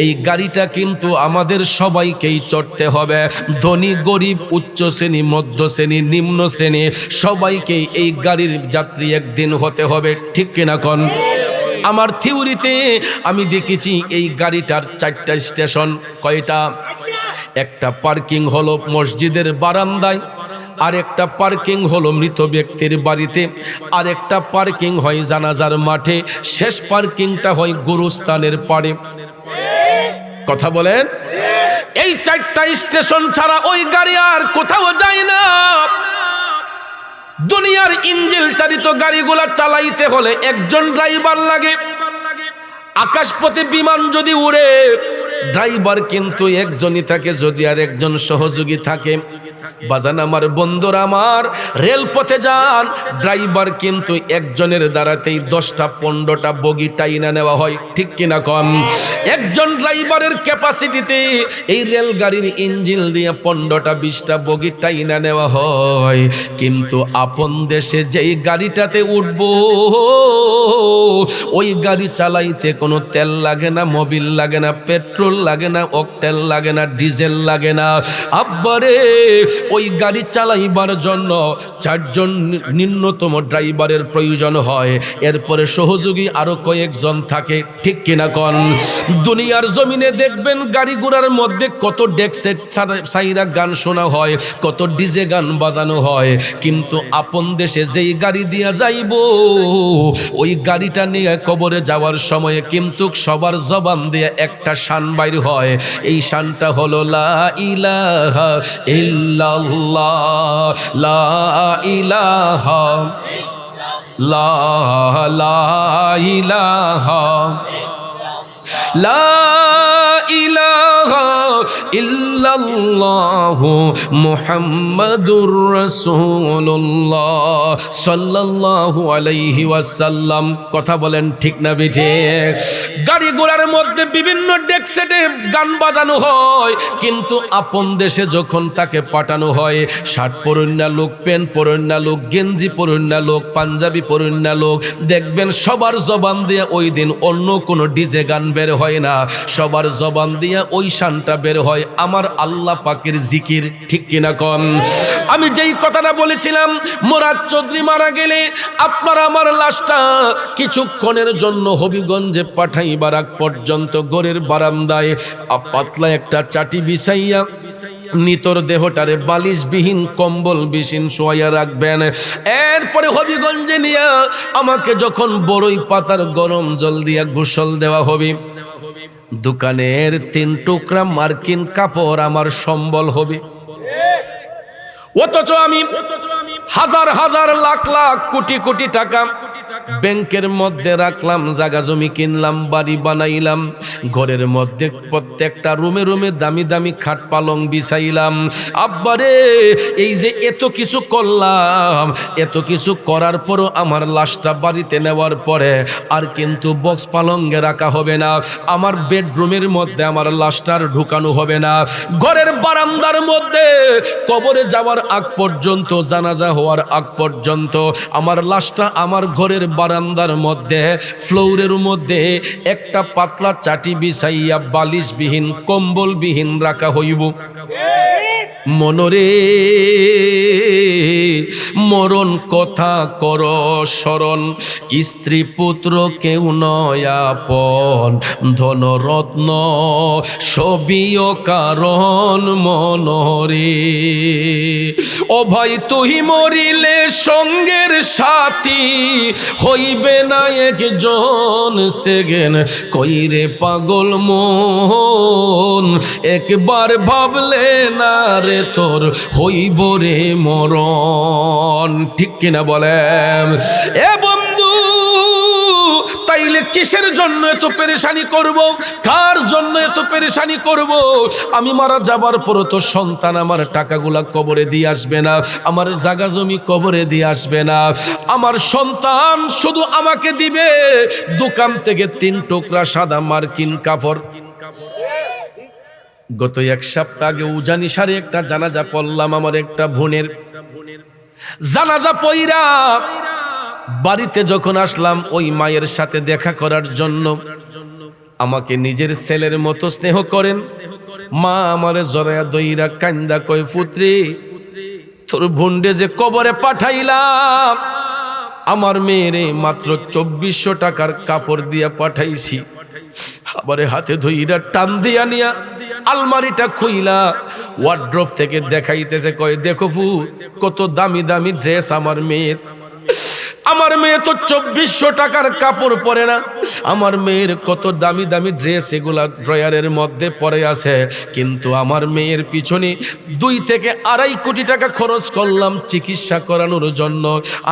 A: এই গাড়িটা কিন্তু আমাদের সবাইকেই চড়তে হবে। ধনী গরিব, উচ্চ শ্রেণী, মধ্য শ্রেণী, নিম্ন শ্রেণী, সবাইকেই এই গাড়ির যাত্রী একদিন হতে হবে, ঠিক কিনা কোন? আমার থিওরিতে আমি দেখেছি এই গাড়িটার 4টা স্টেশন। কয়টা? একটা পার্কিং হলো মসজিদের বারান্দায়, আর একটা পার্কিং হলো মৃত ব্যক্তির বাড়িতে, আর একটা পার্কিং হয় জানাজার মাঠে, শেষ পার্কিংটা হয় গুরুস্থানের পাড়ে। কথা বলেন? এই 4টা স্টেশন ছাড়া ওই গাড়ি আর কোথাও যায় না। দুনিয়ার ইঞ্জিন চালিত গাড়িগুলা চালাইতে হলে একজন ড্রাইভার লাগে। আকাশপথে বিমান যদি উড়ে, ড্রাইভার কিন্তু একজনই থাকে, যদি আর একজন সহযোগী থাকে। বাজান আমার বন্ধুরা আমার, রেলপথে যান, ড্রাইভার কিন্তু একজনের দ্বারাতেই 10টা 15টা বগি টাইনা নেওয়া হয়, ঠিক কিনা কম? একজন ড্রাইভারের ক্যাপাসিটিতে এই রেলগাড়ির ইঞ্জিন দিয়ে 15টা 20টা বগি টাইনা নেওয়া হয়। কিন্তু আপন দেশে যেই গাড়িটাতে উঠবো, ওই গাড়ি চালাইতে কোনো তেল লাগে না, মোবিল লাগে না, পেট্রোল লাগে না, অকটেল লাগে না, ডিজেল লাগে না। আব্বারে ওই গাড়ি চালাইবার জন্য 4জন নিম্নতম ড্রাইভারের প্রয়োজন হয়, এরপরে সহযোগী আরো কয়েকজন থাকে, ঠিক কিনা কন? দুনিয়ার জমিনে দেখবেন গাড়ি ঘোড়ার মধ্যে কত ডেকসেট সাইরা গান শোনা হয়, কত ডিজে গান বাজানো হয়, কিন্তু আপন দেশে যেই গাড়ি দিয়া যাইব, ওই গাড়িটা নিয়ে কবরে যাওয়ার সময়ে কিন্তু সবার জবান দিয়ে একটা শান বাইর হয়। এই শানটা হলো লা ইলাহা ইল্লাল্লাহ, লা ইলাহা, লা ইলাহা, লা ইলাহা ইল্লাল্লাহু মুহাম্মাদুর রাসূলুল্লাহ সাল্লাল্লাহু আলাইহি ওয়াসাল্লাম। কথা বলেন ঠিক না বেঠিক? গাড়ি ঘোড়ার মধ্যে বিভিন্ন ডেকসেটে গান বাজানো হয়, কিন্তু আপন দেশে যখন তাকে পাঠানো হয়, শার্ট পরন্না লোক, প্যান্ট পরন্না লোক, গেঞ্জি পরন্না লোক, পাঞ্জাবি পরন্না লোক, দেখবেন সবার জবান দিয়ে ওই দিন অন্য কোনো ডিজে গান বের হয় না, সবার জবান দিয়ে ওই শানটা বের হয় আমার আল্লাহ পাকের জিকির, ঠিক কিনা কন? আমি যেই কথাটা বলেছিলাম, মুরাদ চৌধুরী মারা গেলে আপনার আমার লাশটা কিছুক্ষণের জন্য হবিগঞ্জে পাঠাইবার আগ পর্যন্ত ঘরের বারান্দায় পাতলা একটা চাটি বিছাইয়া নিতর দেহটারে বালিশবিহীন কম্বল বিহীন শোয়া রাখবেন। এরপরে হবিগঞ্জে নিয়ে আমাকে যখন বড়ই পাতার গরম জল দিয়া গোসল দেওয়া হবে, দোকানের 3 টুকরা মার্কিন কাপড় আমার সম্বল হবে। অথচ আমি হাজার হাজার লাখ লাখ কোটি কোটি টাকা ব্যাংকের মধ্যে রাখলাম, জায়গা জমি কিনলাম, বাড়ি বানাইলাম, ঘরের মধ্যে প্রত্যেকটা রুমে রুমে দামি দামি খাট পালং বিছাইলাম। আব্বারে এই যে এত কিছু করলাম, এত কিছু করার পরও আমার লাশটা বাড়িতে নেওয়ার পরে আর কিন্তু বক্স পালঙ্গে রাখা হবে না, আমার বেডরুমের মধ্যে আমার লাশটার ঢুকানো হবে না, ঘরের বারান্দার মধ্যে কবরে যাওয়ার আগ পর্যন্ত, জানাজা হওয়ার আগ পর্যন্ত আমার লাশটা আমার ঘরের বারান্দার মধ্যে ফ্লোরের মধ্যে একটা পাতলা চাটি বিছাইয়া বালিশবিহীন কম্বলবিহীন রাখা হইব। মনরে মরণ কথা কর স্মরণ, স্ত্রী পুত্র কেউ নয় আপন, ধনরত্ন সবিও কারণ মনরে। ও ভাই তুই মরিলে সঙ্গের সাথী হইবে না একজন সেগেন, কইরে পাগল মন একবার ভাবলে না রে তোর হইব রে মরণ, ঠিক কিনা বলেন? এ বন্ধু, তাইলে কিসের জন্য এত পেরেশানি করব? কার জন্য এত পেরেশানি করব? আমি মারা যাবার পর তো সন্তান আমার টাকাগুলা কবরে দিয়ে আসবে না, আমার জায়গা জমি কবরে দিয়ে আসবে না, আমার সন্তান শুধু আমাকে দিবে দোকান থেকে 3 টুকরা সাদা মার্কিন কাপড়। গত 1 সপ্তাহ আগে উজানি সারে একটা জানাজা পড়লাম, আমার একটা বোনের জানাজা পইরা বাড়িতে যখন আসলাম ওই মায়ের সাথে দেখা করার জন্য, আমাকে নিজের ছেলের মতো স্নেহ করেন। মা আমারে জড়ায়া দইরা কান্দা কয়, পুত্রী তোর বোনডে যে কবরে পাঠাইলাম, আমার মেয়েরে মাত্র 2400 টাকার কাপড় দিয়া পাঠাইছি। আবারে হাতে ধইরা টান দিয়া নিয়া আলমারিটা খুইলা ওয়ার্ড্রপ থেকে দেখাইতেছে, কয় দেখো ফু কত দামি দামি ড্রেস আমার মেয়ের। আমার মেয়ে তো 2400 টাকার কাপড় পরে না, আমার মেয়ের কত দামি দামি ড্রেস এগুলা ড্রয়ারের মধ্যে পরে আছে, কিন্তু আমার মেয়ের পিছনে 2 থেকে 2.5 কোটি টাকা খরচ করলাম চিকিৎসা করানোর জন্য।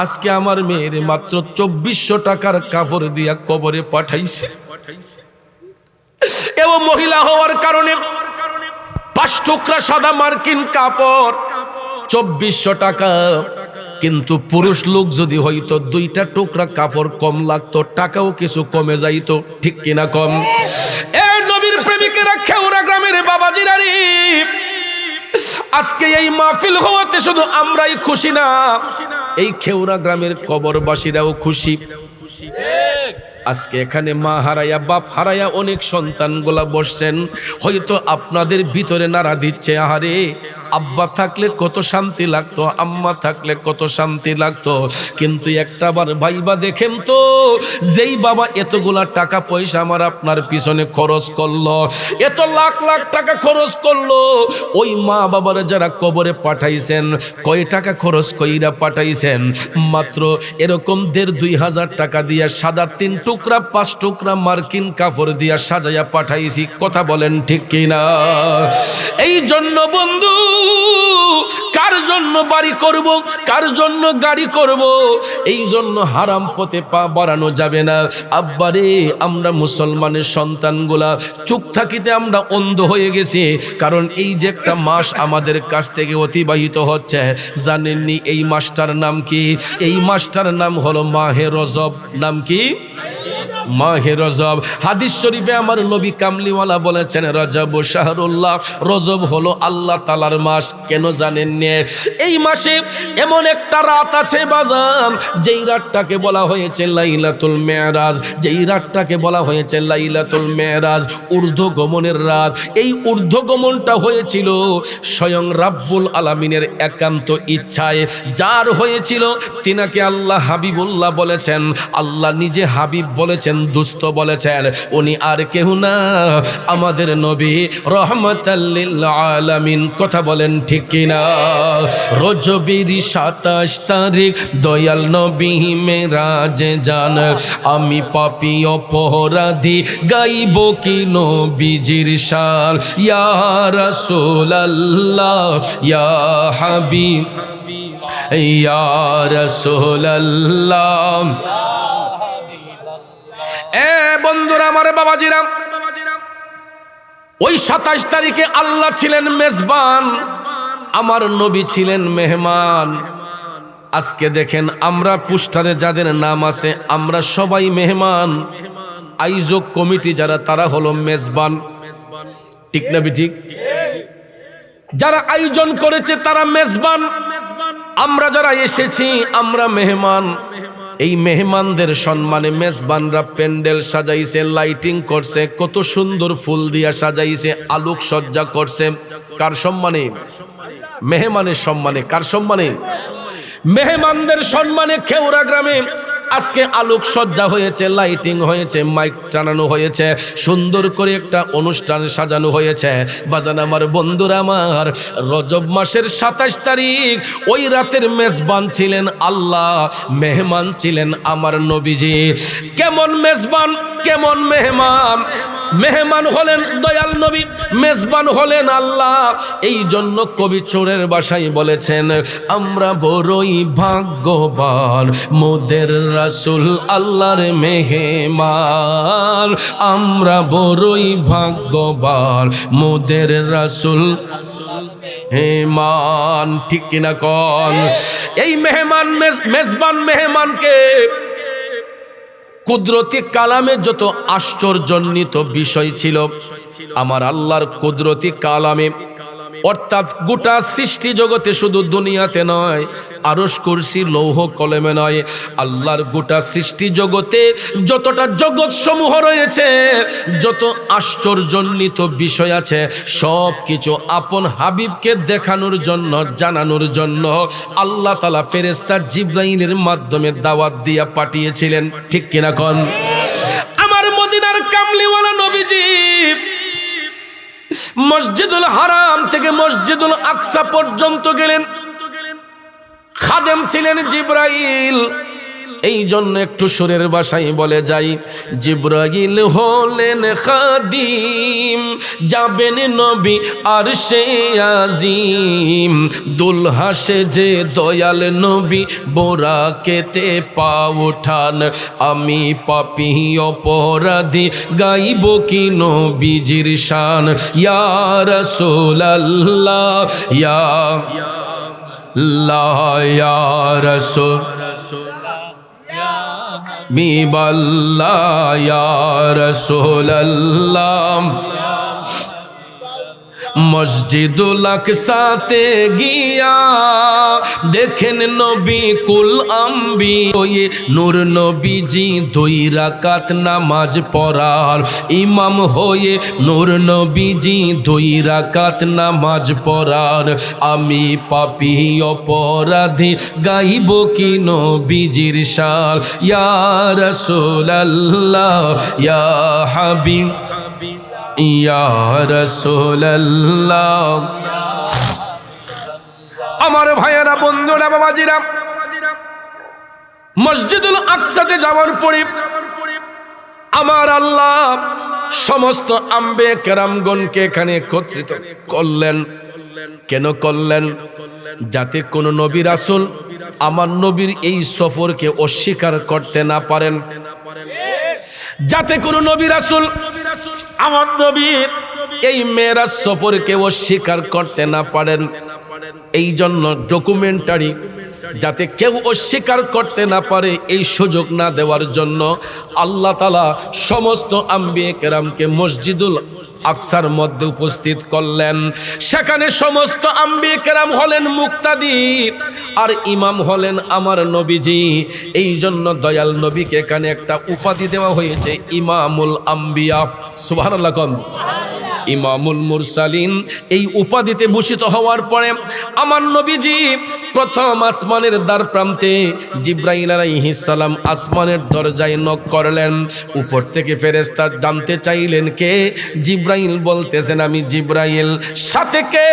A: আজকে আমার মেয়ের মাত্র 2400 টাকার কাপড় দিয়া কবরে পাঠাইছে। এবং মহিলা হওয়ার কারণে 5 টুকরা সাদা মার্কিন কাপড় 2400 টাকা। কিন্তু পুরুষ লোক যদি হইতো 2টা টুকরা কাপড় কম লাগতো, টাকাও কিছু কমে যাইতো, ঠিক কিনা কম? এই নবীর প্রেমিকেরা, খেওরা গ্রামের বাবাজিরা রে, আজকে এই মাহফিল হওয়াতে শুধু আমরাই খুশি না, এই খেওরা গ্রামের কবরবাসীরাও খুশি। আজকে এখানে মা হারায়া বাপ হারায়া অনেক সন্তানগুলা বসছেন, হয়তো আপনাদের ভিতরে নাড়া দিচ্ছে, আহারে আব্বা থাকলে কত শান্তি লাগতো, আম্মা থাকলে কত শান্তি লাগতো। কিন্তু একটাবার ভাইবা দেখেন তো, যেই বাবা এতগুলা টাকা পয়সা আমার আপনার পিছনে খরচ করলো, এত লাখ লাখ টাকা খরচ করলো, ওই মা বাবারা যারা কবরে পাঠাইছেন, কয় টাকা খরচ কইরা পাঠাইছেন? মাত্র এরকম 1500-2000 টাকা দিয়া সাদা 3 টুকরা 5 টুকরা মার্কিন কাপড় দিয়া সাজাইয়া পাঠাইছি। কথা বলেন ঠিক কিনা? এই জন্য বন্ধু, কার জন্য বাড়ি করব, কার জন্য গাড়ি করব, এই জন্য হারাম পথে পা বাড়ানো যাবে না। আব্বারে, আমরা মুসলমানের সন্তানগুলা চুপ থাকিতে আমরা অন্ধ হয়ে গেছি। কারণ এই যে একটা মাস আমাদের কাছ থেকে অতিবাহিত হচ্ছে, জানেননি এই মাসটার নাম কি? এই মাসটার নাম হলো মাহে রজব। নাম কি? মাহে রজব। হাদিস শরীফে আমার নবী কামলিওয়ালা বলেছেন, রজব শাহরুল্লাহ, রজব হলো আল্লাহ তাআলার মাস। কেন জানেন না? এই মাসে এমন একটা রাত আছে বাজান, যেই রাতটাকে বলা হয়েছে লাইলাতুল মেরাজ, যেই রাতটাকে বলা হয়েছে লাইলাতুল মেরাজ, ঊর্ধ্বগমনের রাত। এই ঊর্ধ্বগমনটা হয়েছিল স্বয়ং রাব্বুল আলামিনের একান্ত ইচ্ছায়। যার হয়েছিল তিনাকে আল্লাহ হাবিবুল্লাহ বলেছেন, আল্লাহ নিজে হাবিব বলেছেন, দুস্থ বলেছেন। উনি আর কেউ না, আমাদের নবী রহমাতাল লিল আলামিন। কথা বলেন ঠিক কিনা? রজবের 27 তারিখ দয়াল নবী মেরাজে যান, আমি পাপী অপরাধী গাইব কি নবীজির শান। ইয়া রাসূলুল্লাহ ইয়া হাবিব ইয়া রাসূলুল্লাহ। বন্ধুরা আমার, বাবাজিরা, ওই 27 তারিখে আল্লাহ ছিলেন মেজবান, আমার নবী ছিলেন মেহমান। আজকে দেখেন আমরা পোস্টারে যাদের নাম আছে, আমরা সবাই মেহমান। আয়োজক কমিটি যারা, তারা হলো মেজবান, ঠিক না ঠিক? যারা আয়োজন করেছে তারা মেজবান, আমরা যারা এসেছি আমরা মেহমান। এই মেহমানদের সম্মানে মেজবানরা প্যান্ডেল সাজাইছে, লাইটিং করছে, কত সুন্দর ফুল দিয়া সাজাইছে, আলোক সজ্জা করছে। কার সম্মানে? মেহমানের সম্মানে। কার সম্মানে? মেহমানদের সম্মানে। খেওরা গ্রামে আজকে আলোক সজ্জা হয়েছে, লাইটিং হয়েছে, মাইক টানানো হয়েছে, সুন্দর করে একটা অনুষ্ঠান সাজানো হয়েছে। বাজান আমার, বন্ধুরা আমার, রজব মাসের 27 তারিখ ওই রাতের মেজবান ছিলেন আল্লাহ, মেহমান ছিলেন আমার নবীজি। কেমন মেজবান, কেমন মেহমান? মেহমান হলেন দয়াল নবী, মেজবান হলেন আল্লাহ। এই জন্য কবি চোরের ভাষায় বলেছেন, আমরা বড়ই ভাগ্যবান, মোদের রাসূল আল্লাহর মেহমান। আমরা বড়ই ভাগ্যবান, মোদের রাসূল মেহমান। ঠিক কিনা কন? এই মেহমান, মেজবান মেহমানকে কুদরতি কালামে যত আশ্চর্যজনিত বিষয় ছিল, আমার আল্লাহর কুদরতি কালামে, অর্থাৎ গোটা সৃষ্টি জগতে, শুধু দুনিয়াতে নয়, আরশ কুরসি লৌহ কলমে নয়, আল্লাহর গোটা সৃষ্টি জগতে যতটা জগৎ সমূহ রয়েছে, যত আশ্চর্যজনিত বিষয় আছে, সব কিছু আপন হাবিবকে দেখানোর জন্য, জানানোর জন্য আল্লাহ তাআলা ফেরেশতা জিবরাইলের মাধ্যমে দাওয়াত দিয়া পাঠিয়েছিলেন। ঠিক কিনা কোন? আমার মদিনার কামলিওয়ালা নবীজি মসজিদুল হারাম থেকে মসজিদুল আকসা পর্যন্ত গেলেন। খাদেম ছিলেন জিবরাইল, এই জন্য একটু সুরের ভাষায় বলে যাই, জিবরাইল হলেন খাদিম, যাবেন নবী আরশে আজিম, দুলহা সেজে দয়াল নবী বোরাকেতে পা ওঠান, আমি পাপী অপরাধী গাইব কি নবীজির শান, ইয়া রাসূলুল্লাহ ইয়া আল্লাহ ইয়া রাসূল বিবাল্লাহ ইয়া রাসূলুল্লাহ। মসজিদুল আকসাতে গিয়া দেখেন নবী কুল আম্বি, নূর নবীজি 2 রাকাত নামাজ পড়ার ইমাম হয়ে, নূর নবীজি 2 রাকাত নামাজ পড়ার, আমি পাপী অপরাধী গাইব কি নবীজির শান, ইয়া রাসূলুল্লাহ ইয়া হাবিব ইয়া রাসূলুল্লাহ। আমার ভাইয়েরা, বন্ধুরা, বাবাজিরা, মসজিদুল আকসাতে যাওয়ার পরে আমার আল্লাহ সমস্ত আম্বে কেরামগণকে এখানে একত্রিত করলেন। কেন করলেন? যাতে কোন নবী রাসূল আমার নবীর এই সফরকে অস্বীকার করতে না পারেন, যাতে কোন নবী রাসূল আমার নবীর এই মেরাজ সফরকে অস্বীকার করতে না পারেন। এই জন্য ডকুমেন্টারি যাতে কেউ অস্বীকার করতে না পারে, এই সুযোগ না দেওয়ার জন্য আল্লাহ তাআলা সমস্ত আম্বিয়া কেরামকে মসজিদুল আকসার মধ্যে উপস্থিত করলেন। সেখানে সমস্ত আম্বিয়া কেরাম হলেন মুক্তাদি, আর ইমাম হলেন আমার নবীজি। এই জন্য দয়াল নবীকে এখানে একটা উপাধি দেওয়া হয়েছে, ইমামুল আম্বিয়া। সুবহানাল্লাহ। ইমামুল মুরসালিন এই উপাধিতে ভূষিত হওয়ার পরে আমার নবীজি প্রথম আসমানের দ্বার প্রান্তে জিবরাইল আলাইহিস সালাম আসমানের দরজায় নক করলেন। উপর থেকে ফেরেশতা জানতে চাইলেন কে? জিবরাইল বলতেছেন আমি জিবরাইল। সাথে কে?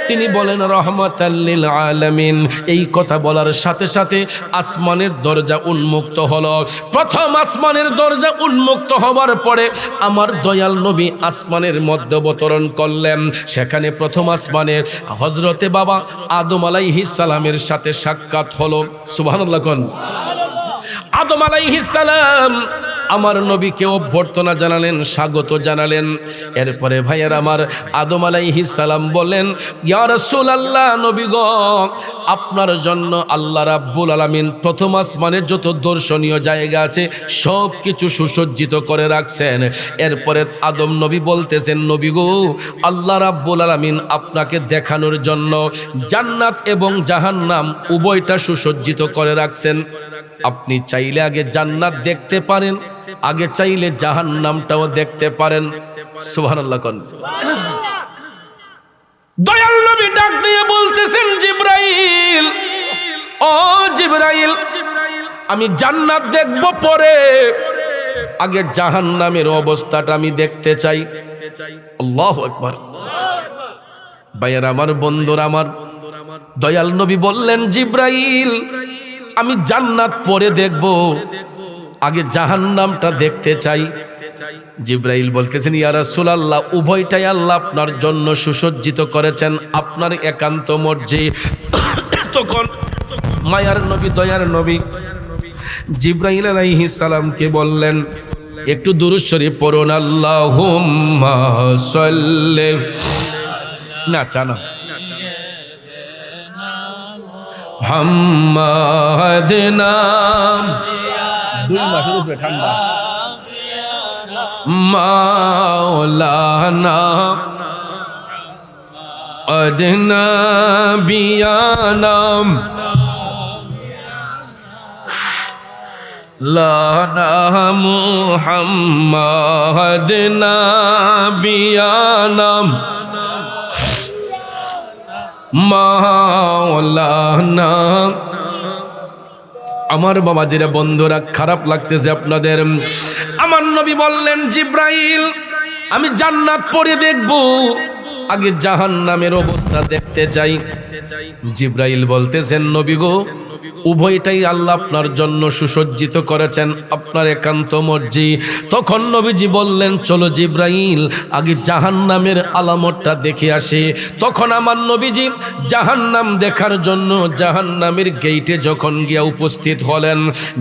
A: তিনি বলেন রহমাতাল লিল আলামিন। এই কথা বলার সাথে সাথে আসমানের দরজা উন্মুক্ত হলো। প্রথম আসমানের দরজা উন্মুক্ত হওয়ার পরে আমার দয়াল নবী আসমানের মধ্যে অবতরণ করলেন। সেখানে প্রথম আসমানে হযরতে বাবা আদম আলাইহিস সালামের সাথে সাক্ষাৎ হলো। সুবহানাল্লাহ। আদম আলাইহিস সালাম আমার নবীকে অভ্যর্থনা জানালেন, স্বাগত জানালেন। এরপরে ভাইয়ের আমার আদম আলাইহিস সালাম বলেন, ইয়া রাসূলুল্লাহ, নবী গো, আপনার জন্য আল্লাহ রাব্বুল আলামিন প্রথম আসমানের যত দর্শনীয় জায়গা আছে সব কিছু সুসজ্জিত করে রাখছেন। এরপরে আদম নবী বলতেছেন, নবী গো, আল্লাহ রাব্বুল আলামিন আপনাকে দেখানোর জন্য জান্নাত এবং জাহান্নাম উভয়টা সুসজ্জিত করে রাখছেন। আপনি চাইলে আগে জান্নাত দেখতে পারেন, আগে চাইলে জাহান্নামটাও দেখতে পারেন। সুবহানাল্লাহ। দয়াল নবী ডাক দিয়ে বলতেছেন, জিবরাইল, ও জিবরাইল, আমি জান্নাত দেখব পরে, আগে জাহান্নামের অবস্থাটা আমি দেখতে চাই। আল্লাহু আকবার। ভাইয়েরা আমার, বন্ধুরা আমার, দয়াল নবী বললেন, জিবরাইল, আমি জান্নাত পরে দেখব, আগে জাহান্নামটা দেখতে চাই। জিবরাইল বলতেছেন, ইয়া রাসূলুল্লাহ, উভয়টাই আল্লাহ আপনার জন্য সুসজ্জিত করেছেন, আপনার একান্ত মর্জি। তখন মায়ার নবী, দয়ার নবী জিবরাইল আলাইহিস সালামকে বললেন, একটু দুরূদ শরীফ পড়ুন। আল্লাহুম্মা সাল্লি না চানা হাম্মাদনা, 2 মাসের উপরে ঠান্ডা, মাওলানা আদনা বিয়ানাম লানা মুহাম্মাদ নাবিয়ানাম মাওলানা। আমার বাবাজিরা, বন্ধুরা, খারাপ লাগতেছে আপনাদের। আমার নবী বললেন, জিবরাইল, আমি জান্নাত পরে দেখব, আগে জাহান্নামের অবস্থা দেখতে চাই। জিবরাইল বলতেছেন, নবী গো, উভয়টাই আল্লাহ আপনার জন্য সুসজ্জিত করেছেন, আপনার একান্ত মর্জি। তখন নবীজি বললেন, চলো জিব্রাইল, আগে জাহান্নামের আলামতটা দেখে আসে। তখন আমার নবীজি জাহান্নাম দেখার জন্য জাহান্নামের গেইটে যখন গিয়া উপস্থিত হলেন,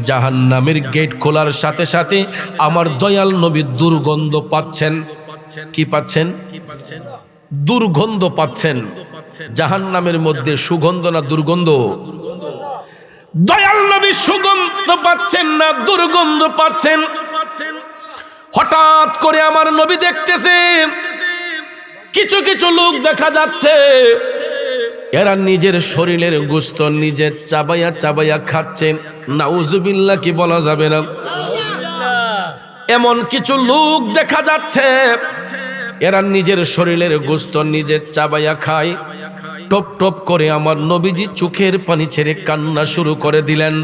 A: জাহান্নামের গেট খোলার সাথে সাথে আমার দয়াল নবী দুর্গন্ধ পাচ্ছেন। কি পাচ্ছেন? দুর্গন্ধ পাচ্ছেন। জাহান্নামের মধ্যে সুগন্ধ না দুর্গন্ধ? দয়াল নবী সুগন্ধ পাচ্ছেন না দুর্গন্ধ পাচ্ছেন? হঠাৎ করে আমার নবী দেখতেছেন কিছু কিছু লোক দেখা যাচ্ছে, এরা নিজের শরীরের গোশত নিজে চাবাইয়া চাবাইয়া খাচ্ছেন। নাউজুবিল্লাহ কি বলা যাবে না? এমন কিছু লোক দেখা যাচ্ছে, এরা নিজের শরীরের গোশত নিজে চাবাইয়া খায়। টপ টপ করে আমার নবীজি চোখের পানি ছেড়ে কান্না শুরু করে দিলেন।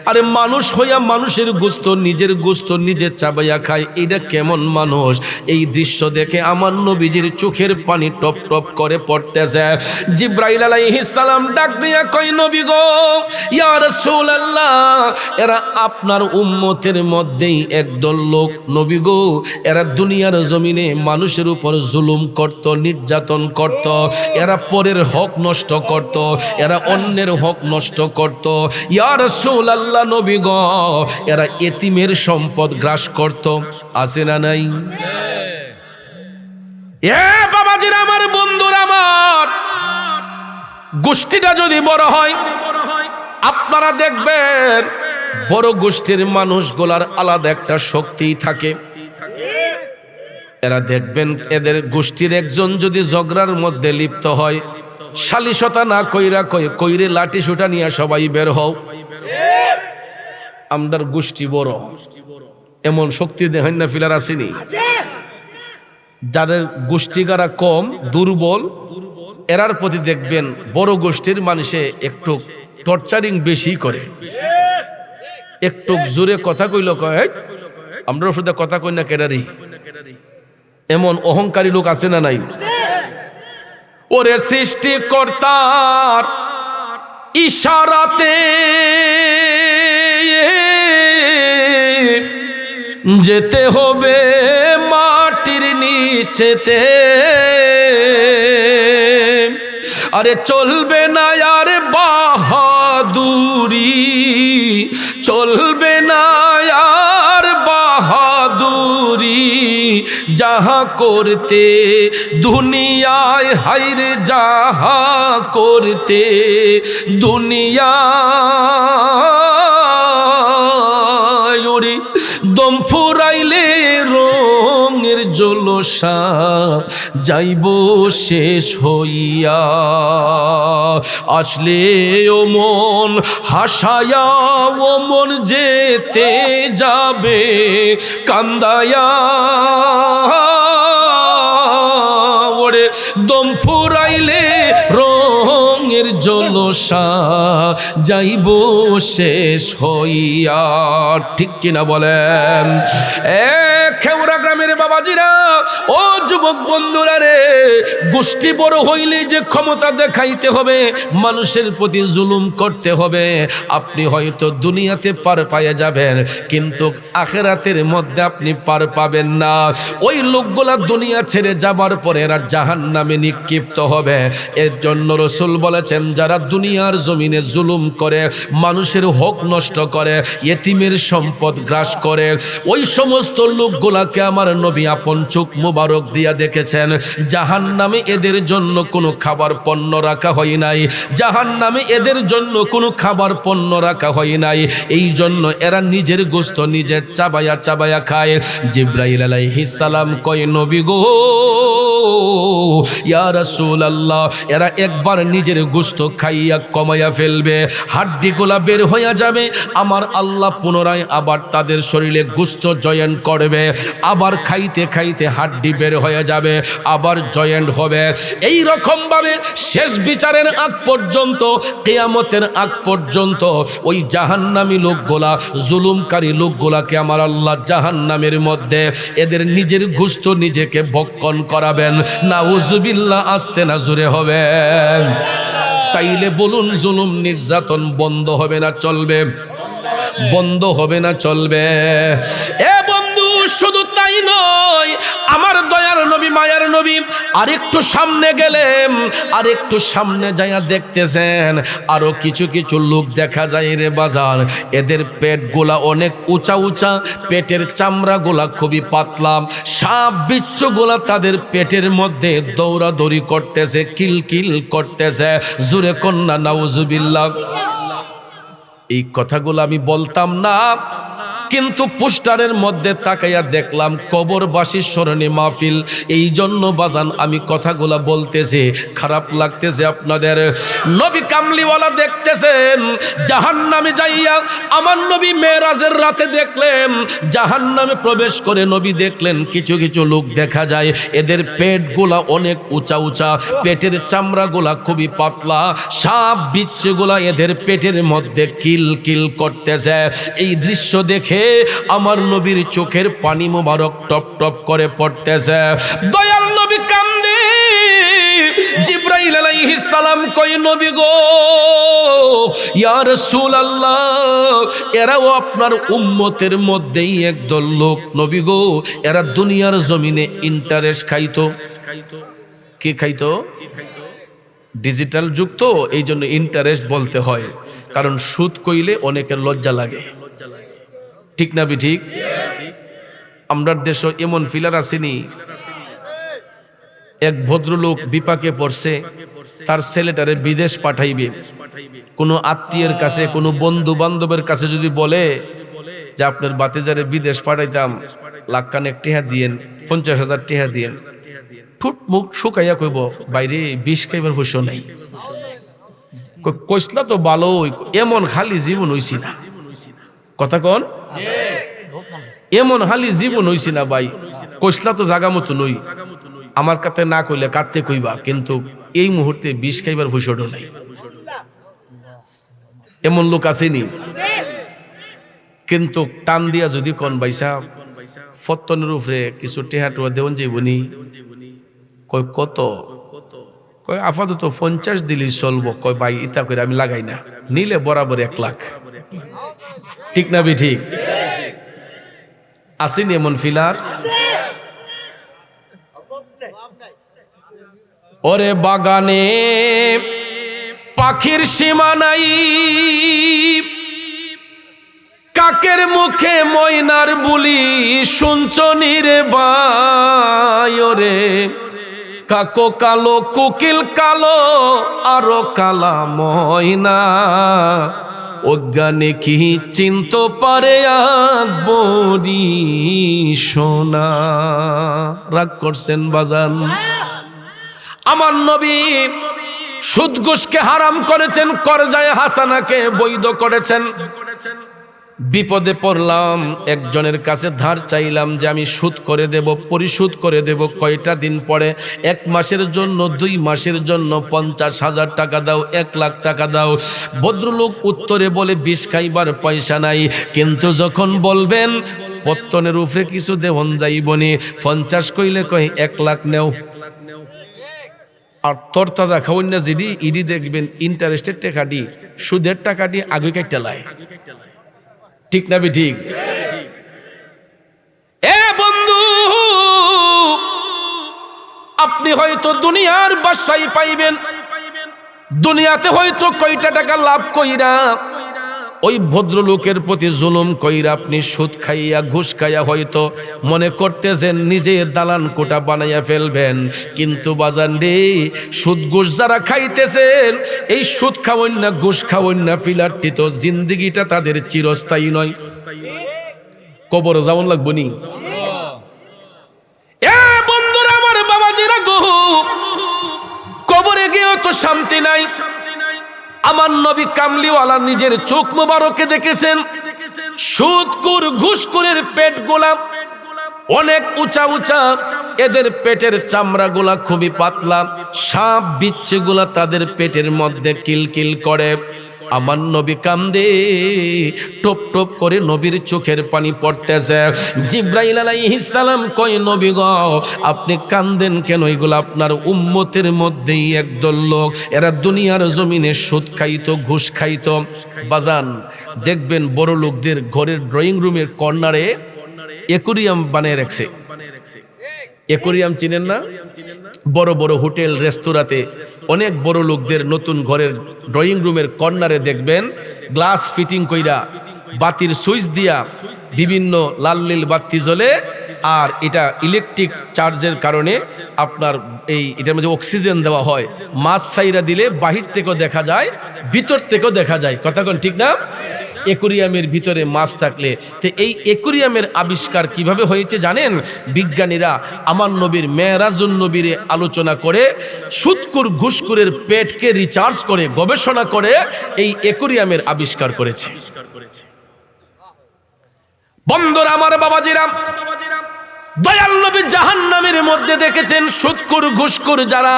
A: আরে মানুষ হইয়া মানুষের গোশত নিজের গোশত নিজে চাবাইয়া খায়, এটা কেমন মানুষ? এই দৃশ্য দেখে আমার নবীজির চোখের পানি টপ টপ করে পড়তেছে। জিব্রাইল আলাইহিস সালাম ডাক দিয়া কয়, নবী গো, ইয়া রাসূলুল্লাহ, এরা আপনার উম্মতের মধ্যেই একদল লোক নবী গো, এরা দুনিয়ার জমিনে মানুষের উপর জুলুম করত, নির্যাতন করত, এরা পরের হক নষ্ট করত, এরা অন্যের হক নষ্ট করত। ইয়া রাসূলুল্লাহ নবী গো, এরা এতিমের সম্পদ গ্রাস করত। আছে না নাই? এ বাবাজিরা, আমার বন্ধুরা, আমার গোষ্ঠীটা যদি বড় হয়, আপনারা দেখবেন বড় গোষ্ঠীর মানুষগুলার আলাদা একটা শক্তি থাকে। এরা দেখবেন এদের গোষ্ঠীর একজন যদি ঝগড়ার মধ্যে লিপ্ত হয়, সালিশতা না কইরা কইরে লাঠি সুটা নিয়ে সবাই বের হও। আমদার গোষ্ঠী বড়, এমন শক্তি দেখেন না ফিলার আসেনি। যাদের গোষ্ঠীগারা কম, দুর্বল, এরার প্রতি দেখবেন বড় গোষ্ঠীর মানুষে একটু টর্চারিং বেশি করে। একটু জোরে কথা কইল কয়, আমরা শুধু কথা কই না কেডারি। এমন অহংকারী লোক আছে না নাই? ওরে সৃষ্টিকর্তার ইশারাতে যেতে হবে মাটির নিচেতে, আরে চলবে না আর বাহাদুরি, চলবে না আর বাহাদুরি, যাহা করতে দুনিয়ায় হাইরে, যাহা করতে দুনিয়ায়, ওরে দম ফুরাইলে রঙের জলসা যাইব শেষ হইয়া, আসলে ও মন হাসায়া, ও মন যেতে যাবে কান্দায়া, ওরে দম ফুরাইলে রঙের জলসা যাইব শেষ হইয়া। ঠিক কিনা বলেন? খেউরা গ্রামের বাবাজিরা, ও যুবক বন্ধুরা রে, গোষ্ঠী বড় হইলে যে ক্ষমতা দেখাইতে হবে, মানুষের প্রতি জুলুম করতে হবে, আপনি হয়তো দুনিয়াতে পার পাইয়া যাবেন, কিন্তু আখিরাতের মধ্যে আপনি পার পাবেন না। ওই লোকগুলা দুনিয়া ছেড়ে যাবার পরে এরা জাহান্নামে নিক্ষিপ্ত হবে। এর জন্য রাসূল বলেছেন, যারা দুনিয়ার জমিনে জুলুম করে, মানুষের হক নষ্ট করে, ইতিমের সম্পদ গ্রাস করে, ওই সমস্ত লোকগুলাকে আমার নবী আপন চোখ মুবারক দিয়া দেখেছেন। জাহান্নামে এদের জন্য কোনো খাবার পণ্য রাখা হয় নাই, জাহান্নামে এদের জন্য কোনো খাবার পণ্য রাখা হয় নাই। এই জন্য এরা নিজের গোশত নিজে চাবায়া চাবায়া খায়। জিব্রাইল আলাইহিস সালাম কয়, নবী গো, ইয়া রাসূলুল্লাহ, এরা একবার নিজের গোশত খাইয়া কমাইয়া ফেলবে, হাড্ডিগুলা বের হইয়া যাবে, আমার আল্লাহ পুনরায় আবার তাদের শরীরে গোশত জয়েন্ট করবে, আবার খাইতে খাইতে হাড্ডি বের হয়ে যাবে, আবার জয়েন্ট হবে। এই রকম ভাবে শেষ বিচারের আগ পর্যন্ত, কিয়ামতের আগ পর্যন্ত ওই জাহান্নামী লোকগুলা, জুলুমকারী লোকগুলাকে আমার আল্লাহ জাহান্নামের মধ্যে এদের নিজের গোশত নিজেকে ভক্ষণ করাবেন। নাউজুবিল্লাহ, আস্তে না জোরে হবে। তাইলে বলুন জুলুম নির্যাতন বন্ধ হবে না চলবে? বন্ধ হবে না চলবে? এ বন্ধু, শুধু তাই নয়, আমার দয়ার নবী মায়ার নবী আরেকটু সামনে গেলেন, আরেকটু সামনে যাইয়া দেখতেছেন আরো কিছু কিছু লোক দেখা যায় রে বাজার, এদের পেট গোলা অনেক উঁচা উঁচা, পেটের চামড়া গোলা খুবই পাতলা, সাপ বিচ্ছু গোলা তাদের পেটের মধ্যে দৌড়াদৌড়ি করতেছে, কিলকিল করতেছে। জোরে কন্যা নাউজুবিল্লাহ। এই কথাগুলো আমি বলতাম না, কিন্তু পোস্টারের মধ্যে তাকাইয়া দেখলাম কবরবাসীর স্মরণে মাহফিল, এই জন্য বাজান আমি কথাগুলা বলতেছি। খারাপ লাগতেছে আপনাদের। নবী কামলিওয়ালা দেখতেছেন জাহান্নামে যাইয়া, আমার নবী মেরাজের রাতে দেখলেন জাহান্নামে প্রবেশ করে নবী দেখলেন কিছু কিছু লোক দেখা যায় এদের পেটগুলা অনেক উঁচা উঁচা, পেটের চামড়াগুলা খুবই পাতলা, সাপ বিচ্ছুগুলা এদের পেটের মধ্যে কিল কিল করতেছে। এই দৃশ্য দেখে আমার নবীর চোখের পানি মোবারক টপ টপ করে পড়তেছে। দয়াল নবী কান্দে। জিবরাইল আলাইহিস সালাম কই, নবী গো, ইয়া রাসূলুল্লাহ, এরাও আপনার উম্মতের মধ্যেই একদল লোক নবী গো, এরা দুনিয়ার জমিনে ইন্টারেস্ট খাইতো। কি খাইতো? ডিজিটাল যুগ তো, এই জন্য ইন্টারেস্ট বলতে হয়, কারণ সুদ কইলে অনেকের লজ্জা লাগে। ঠিক না ঠিক? আমরা দেশ এমন ফিলার আসেনি, এক ভদ্রলোক বিপাকে পড়ছে, তার ছেলেটারে বিদেশ পাঠাইবে, কোনো আত্মীয়ের কাছে কোনো বন্ধু বান্ধবের কাছে যদি বলে যে আপনার বাতিজারে বিদেশ পাঠাইতাম, লাখখানেক টেহা দিয়েন, 50,000 টেহা দিয়েন, ঠুট মুখ শুকাইয়া কইব বাইরে 20 খাইবার পয়সা নাই। কইসলা তো ভালো, এমন খালি জীবন হইছি না। কথা কন, এমন হালি জীবন হইছি না ভাই, কইসলা তো জাগা মতো নই, আমার কাছে না কইলে কাঁদতে কইবা, কিন্তু এই মুহূর্তে 20 খাইবার পয়সাটা নাই। এমন লোক আসেনি? কিন্তু টান দিয়া যদি কোন বাইসা ফত্তনের উপরে কিছু টেহাটুয়া দেওয়ান যাইবনি, কয় কত? কয় আপাতত 50 দিলেই চলবো। কয় ভাই ইতা করে আমি লাগাই না, নিলে বরাবর 1 লাখ। ঠিক না ঠিক? আসেনি এমন ফিলার? ওরে বাগানে পাখির সীমা নাই, কাকের মুখে ময়নার বুলি শুনছনি রে ভাই। ওরে কাকো কালো, কোকিল কালো, আরো কালা ময়না, অজ্ঞানে কি চিনতে পারে আকবরী সোনা। রাগ করছেন বাজান? আমার নবী সুদ ঘুষকে হারাম করেছেন, করজায়ে হাসানাকে বৈধ করেছেন। বিপদে পড়লাম, একজনের কাছে ধার চাইলাম যে আমি সুদ করে দেব, পরিশোধ করে দেব। কয়টা দিন পরে? 1 মাসের জন্য, 2 মাসের জন্য 50,000 টাকা দাও, 1 লাখ টাকা দাও। ভদ্রলোক উত্তরে বলে 20 খাইবার পয়সা নাই, কিন্তু যখন বলবেন পত্তনের উপরে কিছু দেওন যাইবনি, 50 কইলে কয় 1 লাখ নেও। আর তরতাজা খাওয়ান না যদি ইডি দেখবেন ইন্টারেস্টের টাকাটি, সুদের টাকাটি আগে কাটতে লাই। ঠিক না ঠিক? এ বন্ধু, আপনি হয়তো দুনিয়ার বাদশাহী পাইবেন, দুনিয়াতে হয়তো কয়টা টাকা লাভ কইরা ওই ভদ্রলোকের প্রতি জুলুম কইরা আপনি সুদ খাইয়া ঘুষ খাইয়া হয়তো মনে করতেছেন নিজে দালান কোটা বানাইয়া ফেলবেন। কিন্তু বাজান রে, সুদ ঘুষ যারা খাইতেছেন, এই সুদ খাওয়ান না ঘুষ খাওয়ান না ফিলারটি তো জিন্দিগিটা তাদের চিরস্থায়ী নয়, কবরে যাওয়ান লাগবো নি। এ বন্ধুরা, আমার বাবাজিরা গো, কবরে গিয়েও তো শান্তি নাই। আমার নবী কামলিওয়ালা নিজের চোখ মোবারকে দেখেছেন সুদখোর ঘুষখোরের পেট গোলা অনেক উঁচা উঁচা, এদের পেটের চামড়া গোলা খুবই পাতলা, সাপ বিচ্ছু গোলা তাদের পেটের মধ্যে কিলকিল করে। আমার নবী কান্দে, টপ টপ করে নবীর চোখের পানি পড়তেছে। জিব্রাইল আলাইহিস সালাম কয়, নবী গো আপনি কান্দেন কেন? এগুলো আপনার উম্মতের মধ্যেই একদল লোক, এরা দুনিয়ার জমিনে সুদ খাইতো, ঘুষ খাইতো। বাজান দেখবেন বড় লোকদের ঘরের ড্রয়িং রুমের কর্নারে অ্যাকোয়ারিয়াম বানিয়ে রাখছে। অ্যাকোয়ারিয়াম চিনেন না? বড় বড় হোটেল রেস্তোরাঁতে অনেক বড় লোকদের নতুন ঘরের ড্রয়িং রুমের কর্নারে দেখবেন গ্লাস ফিটিং কইরা বাতির সুইচ দিয়া বিভিন্ন লাল নীল বাতি জ্বলে, আর এটা ইলেকট্রিক চার্জের কারণে আপনার এটার মধ্যে অক্সিজেন দেওয়া হয়। মাছ ছাইরা দিলে বাহির থেকেও দেখা যায়, ভিতর থেকেও দেখা যায়। কথা কোন ঠিক না? অ্যাকোয়ারিয়ামের ভিতরে মাছ থাকলে। তো এই অ্যাকোয়ারিয়ামের আবিষ্কার কিভাবে হয়েছে জানেন? বিজ্ঞানীরা আমার নবীর মেরাজুন নবীরে আলোচনা করে সুদকুর ঘুষকুরের পেটকে রিচার্জ করে গবেষণা করে এই অ্যাকোয়ারিয়ামের আবিষ্কার করেছে। বন্ধুরা আমার, বাবাজিরা, দয়াল নবী জাহান্নামের মধ্যে দেখেছেন সুদকুর ঘুষকুর যারা,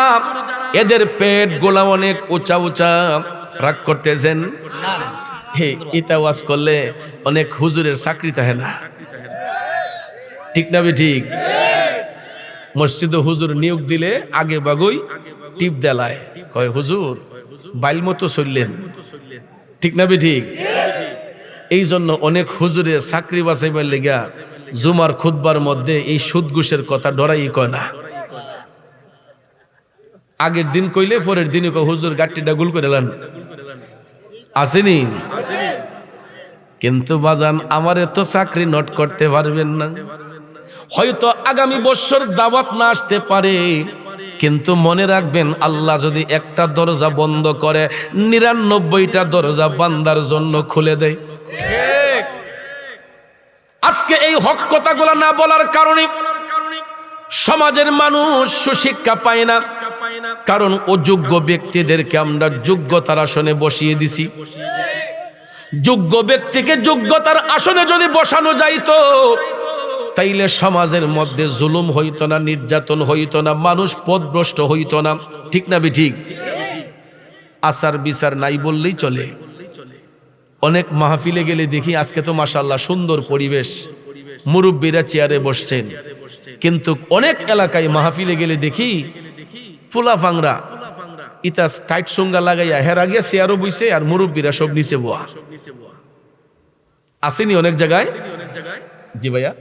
A: এদের পেট গোলা অনেক উঁচা উঁচা। রাগ করতেছেন? হে, এটা ওয়াজ করলে অনেক হুজুরের চাকরি থাকে না, ঠিক না? ঠিক। মসজিদে হুজুর নিয়োগ দিলে আগে বাগুই টিপ দেলায়, কয় হুজুর বাইল মতো চললেন, ঠিক না? ঠিক। এই জন্য অনেক হুজুরে চাকরি বাঁচাইবার লেগা জুমার খুতবার মধ্যে এই সুদ ঘুষের কথা ডরাই কয় না। আগের দিন কইলে পরের দিন কয় হুজুর গাট্টিটা গুল করে এলেন, আসেনি? কিন্তু বাজান আমার এত চাকরি নোট করতে পারবেন না। হয়তো আগামী বছর দাওয়াত না আসতে পারে, কিন্তু মনে রাখবেন আল্লাহ যদি একটা দরজা বন্ধ করে 99টা দরজা বান্দার জন্য খুলে দেয়। আজকে এই হক কথাগুলো না বলার কারণে সমাজের মানুষ সুশিক্ষা পায় না, কারণ অযোগ্য ব্যক্তিদেরকে আমরা যোগ্যতার আসনে বসিয়ে দিছি। যোগ্য ব্যক্তিকে যোগ্যতার আসনে যদি বসানো যাইতো তাইলে সমাজের মধ্যে জুলুম হইতো না, নির্যাতন হইতো না, মানুষ পথভ্রষ্ট হইতো না, ঠিক না? ঠিক। আচার বিচার নাই বললেই চলে। অনেক মাহফিলে গেলে দেখি আজকে তো মাশাআল্লাহ সুন্দর পরিবেশ, মুরব্বীরা চেয়ারে বসছেন, কিন্তু অনেক এলাকায় মাহফিলে গেলে দেখি ফুলা ফাংরা ইতা টাইট সঙ্গা লাগাইয়া হেরা গিয়া চেয়ারও বইছে, আর মুরব্বীরা সব নিচে বোয়া। আসেনি অনেক জায়গায়? জি ভাইয়া।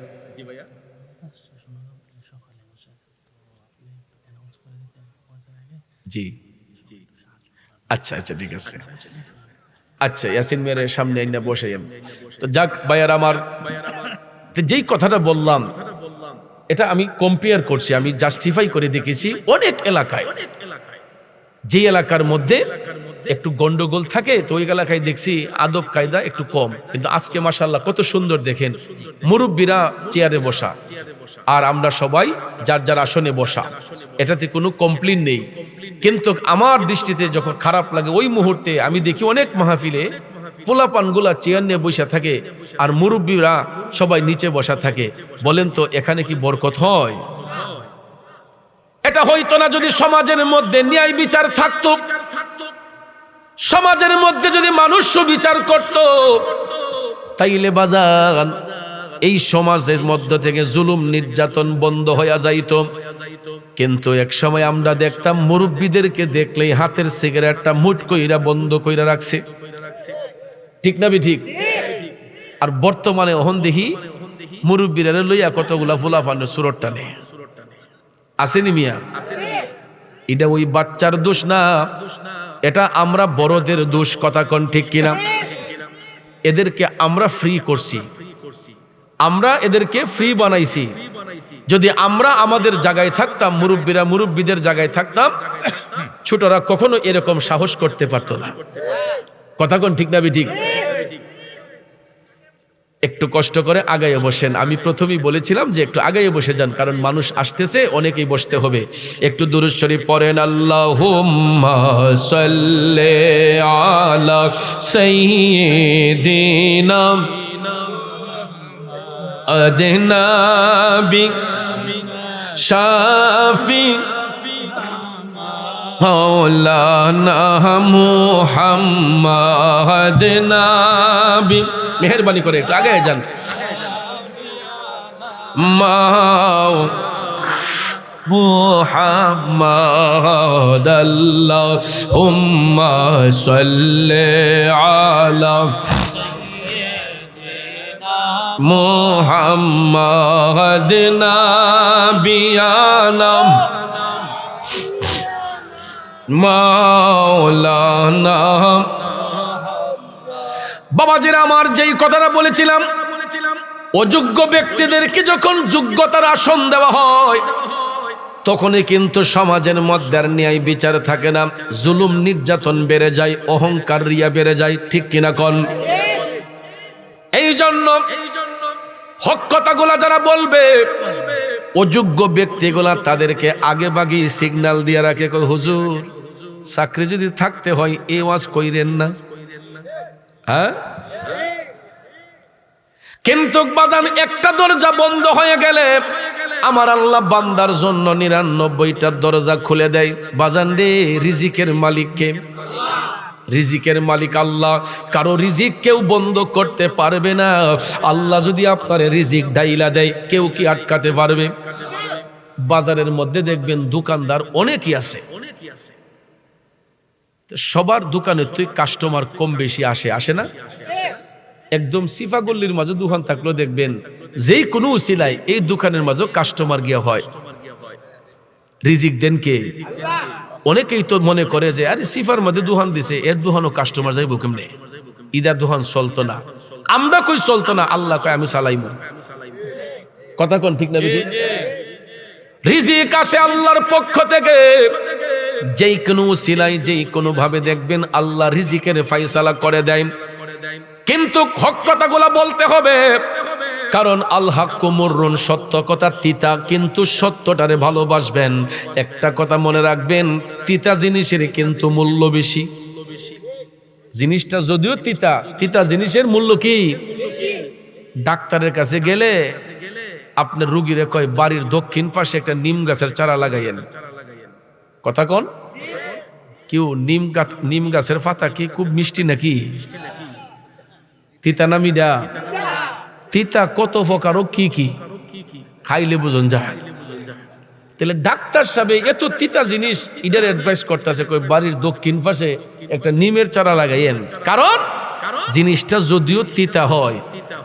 A: জি আচ্ছা আচ্ছা ঠিক আছে। আচ্ছা, ইয়াসিন মেয়ের সামনে আইনা বসে। তো যাক ভাইয়ার আমার, যেই কথাটা বললাম এটা আমি কম্পেয়ার করছি, আমি জাস্টিফাই করে দেখেছি। অনেক এলাকায়, যে এলাকার মধ্যে একটু গন্ডগোল থাকে তো ওই এলাকায় দেখছি আদব কায়দা একটু কম, কিন্তু আজকে মাশাআল্লাহ কত সুন্দর দেখেন, মুরব্বীরা চেয়ারে বসা আর আমরা সবাই যার যার আসনে বসা, এটাতে কোনো কমপ্লেইন নেই। কিন্তু আমার দৃষ্টিতে যখন খারাপ লাগে ওই মুহূর্তে আমি দেখি অনেক মাহফিলে পোলাপানগুলা চেয়ার নিয়ে বসা থাকে আর মুরব্বীরা সবাই নিচে বসা থাকে। বলেন তো এখানে কি বরকত হয়? এটা হইতো না যদি সমাজের মধ্যে ন্যায় বিচার থাকতো, সমাজের মধ্যে যদি মানুষ বিচার করত, তাইলে বাজান এই সমাজের মধ্য থেকে জুলুম নির্যাতন বন্ধ হয়ে যাইত। কিন্তু এক সময় আমরা দেখতাম মুরব্বীদেরকে দেখলেই হাতের সিগারেটটা মুট কইরা বন্ধ কইরা রাখছে, ঠিক না? ঠিক। আর বর্তমানে ওহন দেখি মুরব্বীরা লইয়া কতগুলা ফুলাফানের সুরট টানে, আসেনি মিয়া? এটা ওই বাচ্চার দোষ না, এটা আমরা বড়দের দোষ। কথা কোন ঠিক কিনা? এদেরকে আমরা ফ্রি করছি, আমরা এদেরকে ফ্রি বানাইছি। যদি আমরা আমাদের জায়গায় থাকতাম, মুরব্বীরা মুরব্বীদের জায়গায় থাকতাম, ছোটরা কখনো এরকম সাহস করতে পারতো না। কথা কোন ঠিক না? ঠিক। একটু কষ্ট করে আগায়ে বসেন। আমি প্রথমেই বলেছিলাম যে একটু আগায়ে বসে যান, কারণ মানুষ আসতেছে, অনেকেই বসতে হবে। একটু দুরূদ শরীফ পড়েন। আল্লাহুম্মা সাল্লি আলা সাইয়্যিদিনা আদনা বি শাফি মাওলানা মুহাম্মদ নবী, মেহেরবানি করে একটু আগে যান। মুহাম্মদ আল্লাহুম্মা সাল্লি আলা মুহাম্মদ নবিয়ানা মাওলানা। বাবাজিরা আমার, যেই কথাটা বলেছিলাম, অযোগ্য ব্যক্তিদেরকে যখন যোগ্যতার আসন দেওয়া হয় তখনই কিন্তু সমাজের মধ্যে আর ন্যায় বিচার থাকে না, জুলুম নির্যাতন বেড়ে যায়, অহংকার রিয়া বেড়ে যায়, ঠিক কিনা কোন? এই জন্য হক কথাগুলা যারা বলবে, অযোগ্য ব্যক্তিগুলা তাদেরকে আগে বাগিয়ে সিগন্যাল দিয়ে রাখে, হুজুর চাকরি যদি থাকতে হয় এই ওয়াজ কইরেন না। হ্যাঁ, কিন্তু বাজান একটা দরজা বন্ধ হয়ে গেলে আমার আল্লাহ বান্দার জন্য ৯৯টা দরজা খুলে দেয়। বাজান রে, রিজিকের মালিককে, রিজিকের মালিক আল্লাহ। কারো রিজিক কেউ বন্ধ করতে পারবে না। আল্লাহ যদি আপনার রিজিক ডাইলা দেয়, কেউ কি আটকাতে পারবে? বাজারের মধ্যে দেখবেন দোকানদার অনেকই আছে, সবার দোকানে তুই কাস্টমার কম বেশি আসে না? একদম সিফাগল্লির মাঝে দোকান থাকলেও দেখবেন যেই কোনো উসিলায় এই দোকানের মাঝে কাস্টমার গিয়া হয়। রিজিক দেন কে? অনেকেই তো মনে করে যে আরে সিফার মধ্যে দোকান দিছে, এর দোকানও কাস্টমার যাইব কেমনে? ইদার দোকান চলতো না, আমরা কই চলতো না, আল্লাহ কয় আমি চালাইমু। কথা কোন ঠিক না বেঠিক? রিজিক আসে আল্লাহর পক্ষ থেকে। যেই কোনো উসিলায় যেই কোনো ভাবে দেখবেন আল্লাহ রিজিকের ফায়সালা করে দেয়, কিন্তু হক কথাগুলা বলতে হবে। কারণ আল হাক্কু মুররুন, সত্য কথা তিতা, কিন্তু সত্যটারে ভালোবাসবেন। একটা কথা মনে রাখবেন, তিতা জিনিসের কিন্তু মূল্য বেশি। জিনিসটা যদিও তিতা, তিতা জিনিসের মূল্য কি? ডাক্তারের কাছে গেলে আপনার রুগীরে কয় বাড়ির দক্ষিণ পাশে একটা নিম গাছের চারা লাগাইয়েন। কথা কোন? কেউ নিম গাছের পাতা কি খুব মিষ্টি নাকি? তিতা নামিডা তিতা কত প্রকারও কি কি খাইলে বুঝন যায়। তাহলে ডাক্তার সাহেব এত তিতা জিনিস ইডার অ্যাডভাইস করতেছে, কই বাড়ির দক্ষিণ পাশে একটা নিমের চারা লাগাইয়েন। কারণ জিনিসটা যদিও তিতা হয়,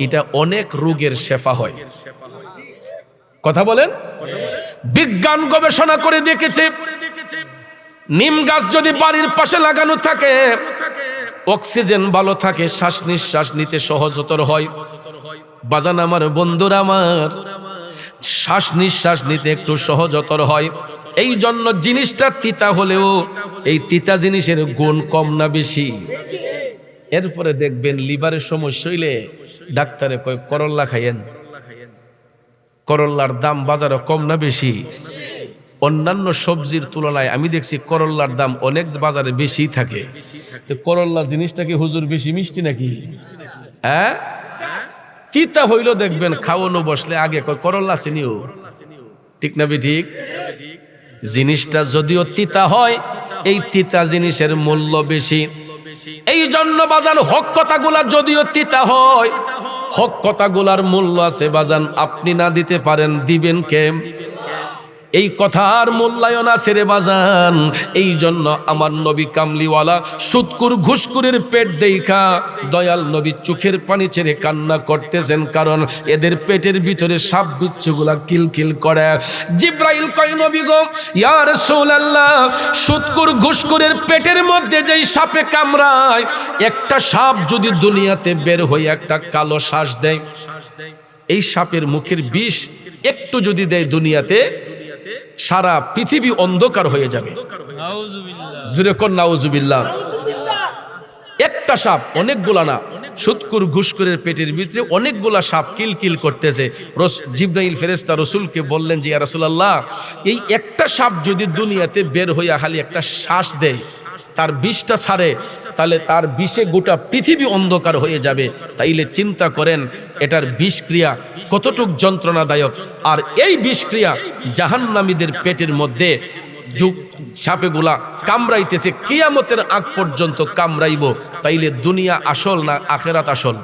A: এটা অনেক রোগের শেফা হয়। কথা বলেন? বিজ্ঞান গবেষণা করে দেখেছে, নিম গাছ যদি বাড়ির পাশে লাগানো থাকে, অক্সিজেন ভালো থাকে, শ্বাস নিঃশ্বাস নিতে সহজতর হয়। বাজান আমার, বন্ধুরা আমার, শ্বাস নিঃশ্বাস নিতে একটু সহজতর হয়। এই জন্য জিনিসটা তিতা হলেও এই তিতা জিনিসের গুণ কম না বেশি? এরপরে দেখবেন লিভারের সমস্যা হইলে ডাক্তারে কয় করল্লা খাইয়েন। করল্লার দাম বাজারে কম না বেশি? অন্যান্য সবজির তুলনায় আমি দেখছি করল্লার দাম অনেক বাজারে বেশি থাকে। তো করল্লা জিনিসটা কি হুজুর বেশি মিষ্টি নাকি? হ্যাঁ, তিতা হইল দেখবেন খাওয়ানো বসলে আগে কয় করল্লা চিনিও, ঠিক না বেঠিক? জিনিসটা যদিও তিতা হয়, এই তিতা জিনিসের মূল্য বেশি। এই জন্য বাজান হক কথাগুলা যদিও তিতা হয়, হক কথাগুলার মূল্য আছে বাজান। আপনি না দিতে পারেন, দিবেন কে? এই কথার মূল্যায়ন আছে রে বাজান। এই জন্য আমার নবী কামলিওয়ালা সুদকুর ঘুষকুরের পেট দেখা দয়াল নবী চোখের পানি ছেড়ে কান্না করতেছেন, কারণ এদের পেটের ভিতরে সাপ বিচ্ছুগুলা কিলকিল করে। জিব্রাইল কয়, নবী গো, ইয়া রাসূলুল্লাহ, সুদকুর ঘুষকুরের পেটের মধ্যে যেই সাপে কামড়ায়, একটা সাপ যদি দুনিয়াতে বের হয়ে একটা কালো শ্বাস দেয়, এই সাপের মুখের বিষ একটু যদি দেয় দুনিয়াতে, সারা পৃথিবী অন্ধকার হয়ে যাবে। জুরে কোন নাউজুবিল্লাহ। একটা সাপ, অনেকগুলা না, সুদকুর ঘুষকুরের পেটের ভিতরে অনেকগুলা সাপ কিলকিল করতেছে। জিব্রাইল ফেরেশতা রাসূলকে বললেন যে, ইয়া রাসূলুল্লাহ, এই একটা সাপ যদি দুনিয়াতে বের হইয়া খালি একটা শ্বাস দেয়, তার বিষটা ছাড়ে, তাহলে তার বিষে গোটা পৃথিবী অন্ধকার হয়ে যাবে। তাইলে চিন্তা করেন এটার বিষক্রিয়া কতটুক যন্ত্রণাদায়ক। আর এই বিষক্রিয়া জাহান্নামীদের পেটের মধ্যে সাপেগুলা কামড়াইতেছে, কিয়ামতের আগ পর্যন্ত কামড়াইব। তাইলে দুনিয়া আসল না আখেরাত আসল?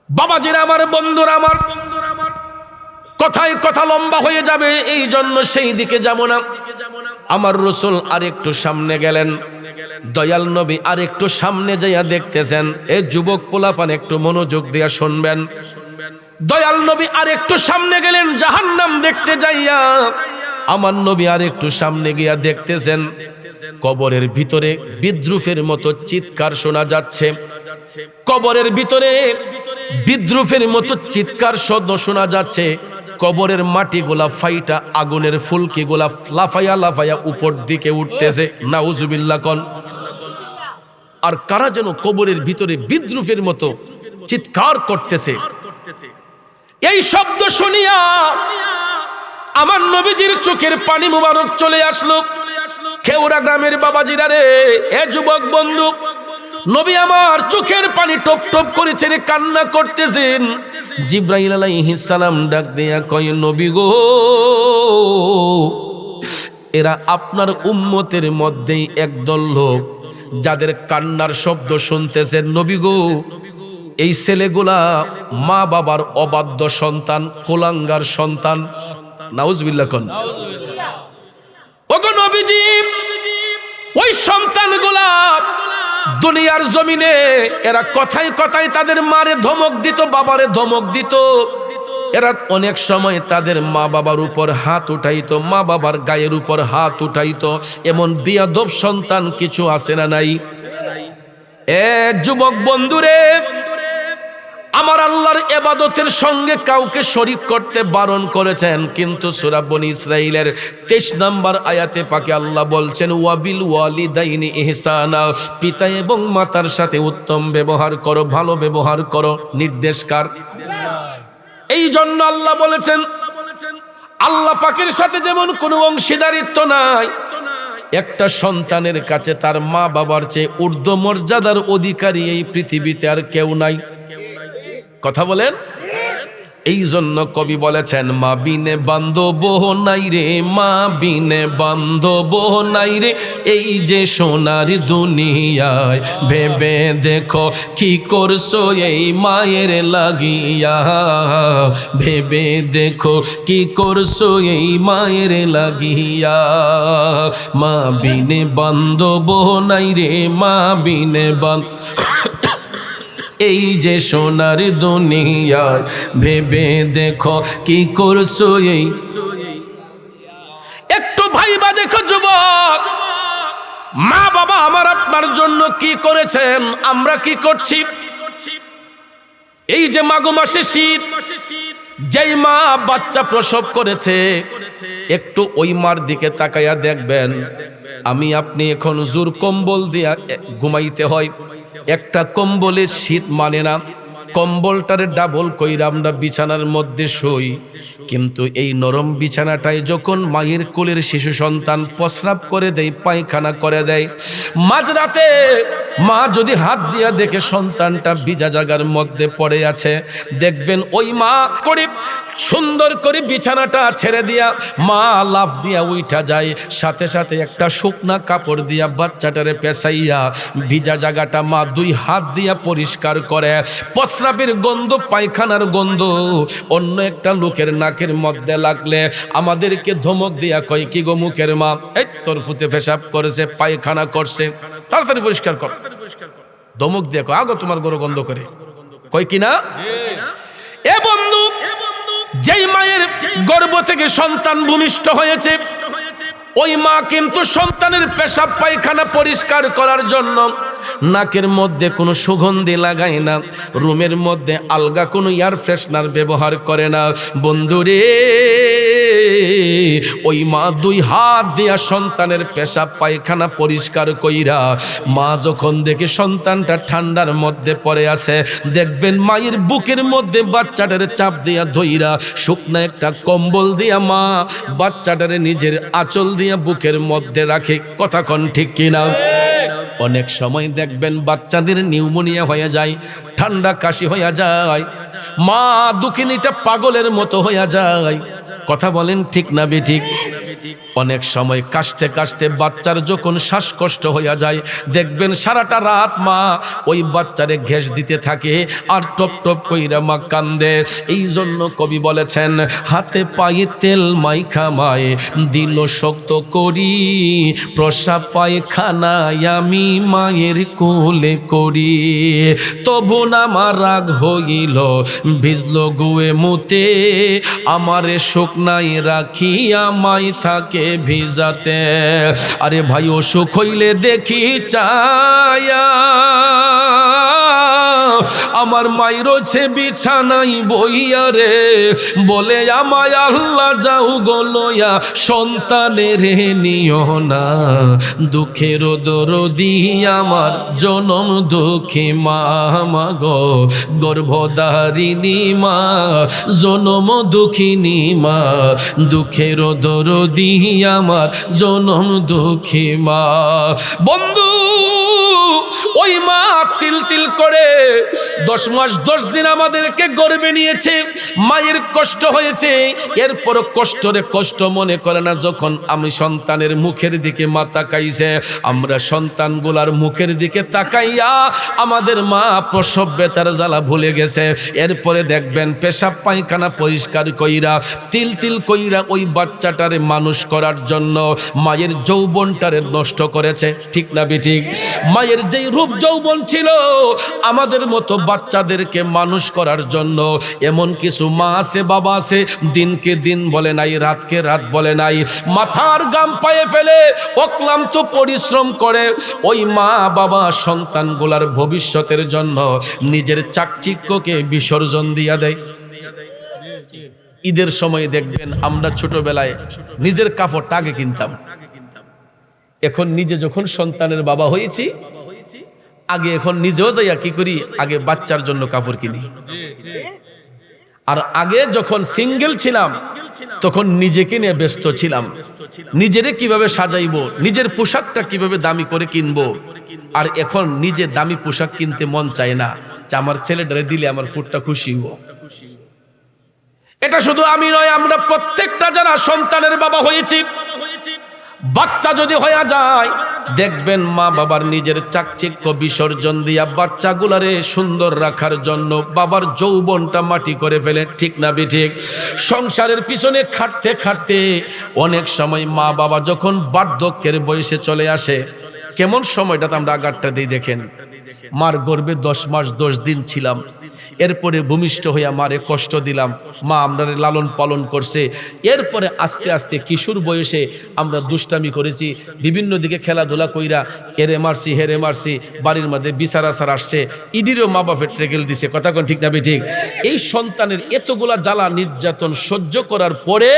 A: বাবাজিরা আমার, বন্ধুরা আমার, কথায় কথা লম্বা হয়ে যাবে, এই জন্য সেই দিকে যাব না। আমার রাসূল আরেকটু সামনে গেলেন, দয়াল নবী আরেকটু সামনে যাইয়া দেখতেছেন। এ যুবক পোলাপান একটু মনোযোগ দিয়া শুনবেন। দয়াল নবী আরেকটু সামনে গেলেন জাহান্নাম দেখতে যাইয়া। আমার নবী আরেকটু সামনে গিয়া দেখতেছেন কবরের ভিতরে বিদ্রুপের মতো চিৎকার শোনা যাচ্ছে। কবরের ভিতরে বিদ্রুপের মতো চিৎকার শোনা যাচ্ছে। কবরের মাটিগুলা ফাইটা আগুনের ফুলকিগুলা লাফাইয়া লাফাইয়া উপর দিকে উঠতেছে। নাউজুবিল্লাহ কোন। আর কারা যেন কবরের ভিতরে বিদ্রুপের মতো চিৎকার করতেছে। এই শব্দ শুনিয়া আমার নবীজির চোখের পানি মুবারক চলে আসলো। খেউরা গ্রামের বাবাজিরা রে, এ যুবক বন্ধু, নবী আমার চোখের পানি টপ টপ করে ছেড়ে কান্না করতেছেন। জিব্রাইল আলাইহিস সালাম ডাক দিয়া কয়, নবী গো, এরা আপনার উম্মতের মধ্যেই একদল লোক যাদের কান্নার শব্দ শুনতেছেন। নবী গো, এই ছেলেগুলা মা বাবার অবাধ্য সন্তান, কুলাঙ্গার সন্তান। নাউজুবিল্লাহ কোন। ওগো নবীজি, ওই সন্তানগুলা দুনিয়ার জমিনে এরা কথায় কথায় তাদের মারে ধমক দিত, বাবারে ধমক দিত। এরা অনেক সময় তাদের মা বাবার উপর হাত উঠাইতো, মা বাবার গায়ের উপর হাত উঠাইতো। এমন বিয়াদব সন্তান কিছু আছে না নাই? এ যুবক বন্ধুরে, আমার আল্লাহর ইবাদতের সঙ্গে কাউকে শরীক করতে বারণ করেছেন, কিন্তু সূরা বনী ইসরাঈলের 23 নম্বর আয়াতে পাকে আল্লাহ বলছেন, ওয়াবিল ওয়ালিদাইনি ইহসানা, পিতা এবং মাতার সাথে উত্তম ব্যবহার করো, ভালো ব্যবহার করো। নির্দেশ কার? এই জন্য আল্লাহ বলেছেন, আল্লাহ পাকের সাথে যেমন কোনো অংশীদারিত্ব নাই, একটা সন্তানের কাছে তার মা বাবার চেয়ে ঊর্ধ্ব মর্যাদার অধিকারী এই পৃথিবীতে আর কেউ নাই। কথা বলেন। এই জন্য কবি বলেছেন, মা বিনে বান্ধব নাই রে, মা বিনে বান্ধব নাই রে, এই যে সোনার দুনিয়ায়, ভেবে দেখো কি করছো এই মায়ের লাগিয়া, ভেবে দেখো কি করছো এই মায়ের লাগিয়া। মা বিনে বান্ধব নাই রে, মা বিনে এই যে সোনার দুনিয়ায়, ভেবে দেখো কি করছো এই। একটু ভাইবা দেখো যুবক, মা বাবা আমার আপনার জন্য কি করেছেন, আমরা কি করছি। এই যে মাঘ মাসে শীত, যেই মা বাচ্চা প্রসব করেছে, একটু ওই মার দিকে তাকাইয়া দেখবেন, আমি আপনি এখন জোর কম্বল দিয়া ঘুমাইতে হয়। একটা কম্বলের শীত মানে না, কম্বলটারে ডাবল কইরা আমরা বিছানার মধ্যে শুই। কিন্তু এই নরম বিছানাটায় যখন মায়ের কোলের শিশু সন্তান প্রস্রাব করে দেয়, পায়খানা করে দেয়, মাঝরাতে মা যদি হাত দিয়া দেখে সন্তানটা ভিজা জায়গার মধ্যে পড়ে আছে, দেখবেন ওই মা করে সুন্দর করে বিছানাটা ছেড়ে দিয়া মা লাফ দিয়া উঠা যায়, সাথে সাথে একটা শুকনা কাপড় দিয়া বাচ্চাটারে পেঁচাইয়া ভিজা জায়গাটা মা 2 হাত দিয়া পরিষ্কার করে। প্রস্রাবের গন্ধ, পায়খানার গন্ধ অন্য একটা লোকের নাকের মধ্যে লাগলে আমাদেরকে ধমক দিয়া কয়, কি গো মুখের মা, এই তোর ফুতে পেশাব করেছে, পায়খানা করছে, তাড়াতাড়ি পরিষ্কার কর। ধমক দিয়া কয়, আগো তোমার গরু গন্ধ করে, কয় কিনা। এ বন্ধু, যেই মায়ের গর্ভ থেকে সন্তান ভূমিষ্ঠ হয়েছে, ওই মা কিন্তু সন্তানের পেশাব পায়খানা পরিষ্কার করার জন্য নাকের মধ্যে কোনো সুগন্ধি লাগায় না, রুমের মধ্যে আলগা কোনো এয়ার ফ্রেশনার ব্যবহার করে না। বন্ধুরে, ওই মা 2 হাত দিয়া সন্তানের পেশাব পায়খানা পরিষ্কার কইরা, মা যখন দেখে সন্তানটা ঠান্ডার মধ্যে পড়ে আছে, দেখবেন মায়ের বুকের মধ্যে বাচ্চাটারে চাপ দিয়া ধইরা শুকনা একটা কম্বল দিয়া মা বাচ্চাটারে নিজের আঁচল দিয়া বুকের মধ্যে রাখে। কথা কন ঠিক কিনা? অনেক সময় দেখবেন বাচ্চাদের নিউমোনিয়া হয়ে যায়, ঠান্ডা কাশি হয়ে যায়, মা দুঃখিনীটা পাগলের মতো হয়ে যায়। কথা বলেন ঠিক না বেঠিক? অনেক সময় কাশতে কাশতে বাচ্চার যখন শ্বাসকষ্ট হইয়া যায়, দেখবেন সারাটা রাত মা ওই বাচ্চারে ঘেঁষ দিতে থাকে আর টপ টপ কইরা মা কান্দে। এই জন্য কবি বলেছেন, হাতে পায়ে তেল মাইখা মায়ে দিল শক্ত করি, প্রসাব পায়খানায় আমি মায়ের কোলে করি। তবু না আমার রাগ হইল ভিজল গুয়ে মুতে, আমারে শুকনাই রাখিয়া মাই থাকে ভিজাতে। আরে ভাই অসুখ হইলে দেখি চায়া আমার মাই রয়েছে বিছানাই বইয়া রে, বলে আমায় আল্লাহ যাও গলয়া সন্তানের নিও না, দুঃখের দরদি আমার জনম দুঃখী মা গো, গর্ভধারিণী মা জনম দুঃখিনী মা, দুঃখের দরদি আমার জনম দুঃখী মা। বন্ধু ওই মা তিল তিল করে 10 মাস 10 দিন আমাদেরকে গর্ভে নিয়েছে, মায়ের কষ্ট হয়েছে, এরপর কষ্টরে কষ্ট মনে করে না। যখন আমি সন্তানের মুখের দিকে মা তাকাইছে, আমরা সন্তানগুলার মুখের দিকে তাকাইয়া আমাদের মা প্রসব ব্যথার জ্বালা ভুলে গেছে। এরপরে দেখবেন পেশাব পায়খানা পরিষ্কার কইরা তিল তিল কইরা ওই বাচ্চাটারে মানুষ করার জন্য মায়ের যৌবনটারে নষ্ট করেছে। ঠিক না বেঠিক? মায়ের যেই রূপ যৌবন ছিল আমাদের মতো বাচ্চাদেরকে মানুষ করার জন্য, এমন কিছু মা আছে বাবা আছে দিনকে দিন বলে নাই, রাতকে রাত বলে নাই, মাথার গাম পায়ে ফেলে অক্লান্ত পরিশ্রম করে ওই মা বাবা সন্তানগুলার ভবিষ্যতের জন্য নিজের চাকচিক্যকে বিসর্জন দিয়া দেয়। ঈদের সময় দেখবেন আমরা ছোটবেলায় নিজের কাপড়টা আগে কিনতাম, এখন নিজে যখন সন্তানের বাবা হয়েছি আগে এখন নিজেও যাইয়া কি করি, আগে বাচ্চার জন্য কাপড় কিনি। আর আগে যখন সিঙ্গেল ছিলাম তখন নিজেকে নিয়ে ব্যস্ত ছিলাম, নিজেরে কিভাবে সাজাইবো, নিজের পোশাকটা কিভাবে দামি করে কিনবো। আর এখন নিজে দামি পোশাক কিনতে মন চায় না, যে আমার ছেলেটারে দিলে আমার ফুটটা খুশি হবো। এটা শুধু আমি নয়, আমরা প্রত্যেকটা যারা সন্তানের বাবা হয়েছি, বাচ্চা যদি হয়ে যায় দেখবেন মা বাবার নিজের চাকচিক্য বিসর্জন দিয়া বাচ্চাগুলারে সুন্দর রাখার জন্য বাবার যৌবনটা মাটি করে ফেলে। ঠিক না বেঠিক? সংসারের পিছনে খাটতে খাটতে অনেক সময় মা বাবা যখন বার্ধক্যের বয়সে চলে আসে, কেমন সময়টাতে আমরা আঘাতটা দিই দেখেন। মার গর্ভে 10 মাস 10 দিন ছিলাম, এরপরে ভূমিষ্ঠ হইয়া মারে কষ্ট দিলাম, মা আমরা লালন পালন করছে। এরপরে আস্তে আস্তে কিশোর বয়সে আমরা দুষ্টামি করেছি, বিভিন্ন দিকে খেলাধুলা কইরা এরে মারছি হেরে মারছি, বাড়ির মধ্যে বিচার আচার আসছে, ইডিরও মা বাপের ট্রেকেল দিছে। কথা কোন ঠিক না ঠিক? এই সন্তানের এতগুলা জ্বালা নির্যাতন সহ্য করার পরে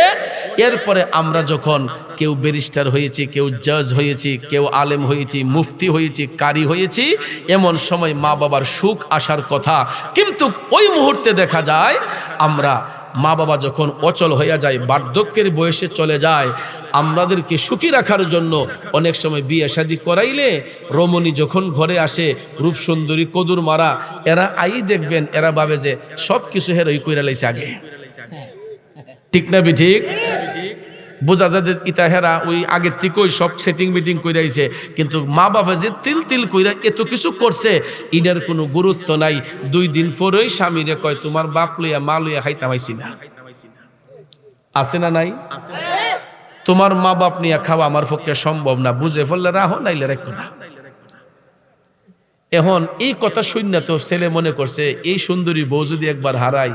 A: এরপরে আমরা যখন কেউ ব্যারিস্টার হয়েছি, কেউ জাজ হয়েছি, কেউ আলেম হয়েছি, মুফতি হয়েছি, কারি হয়েছি, এমন সময় মা বাবার সুখ আসার কথা, কিন্তু ওই মুহূর্তে দেখা যায় আমরা মা বাবা যখন অচল হইয়া যায়, বার্ধক্যের বয়সে চলে যায়, আমাদেরকে সুখী রাখার জন্য অনেক সময় বিয়ে শাদী করাইলে রমণী যখন ঘরে আসে রূপসুন্দরী কদুর মারা, এরা আই দেখবেন এরা ভাবে যে সব কিছু হেরই কইরা লাইছে আগে। ঠিক না ঠিক? বোঝা যায় যে ইতা হেরা ওই আগের থেকে ওই সব সেটিং মিটিং কইরা আইছে, কিন্তু মা বাবা যে তিল তিল কইরা এত কিছু করছে ইনার কোনো গুরুত্ব নাই। 2 দিন পরেই স্বামীরে কয় তোমার বাপ লইয়া মা লইয়া খাইতাম আইছি না। আছে না নাই? তোমার মা বাপ নিয়ে খাওয়া আমার পক্ষে সম্ভব না, বুঝে ফেললে রাহো নাইলে রাখো না। এখন এই কথা শুনে তো ছেলে মনে করছে এই সুন্দরী বউ যদি একবার হারাই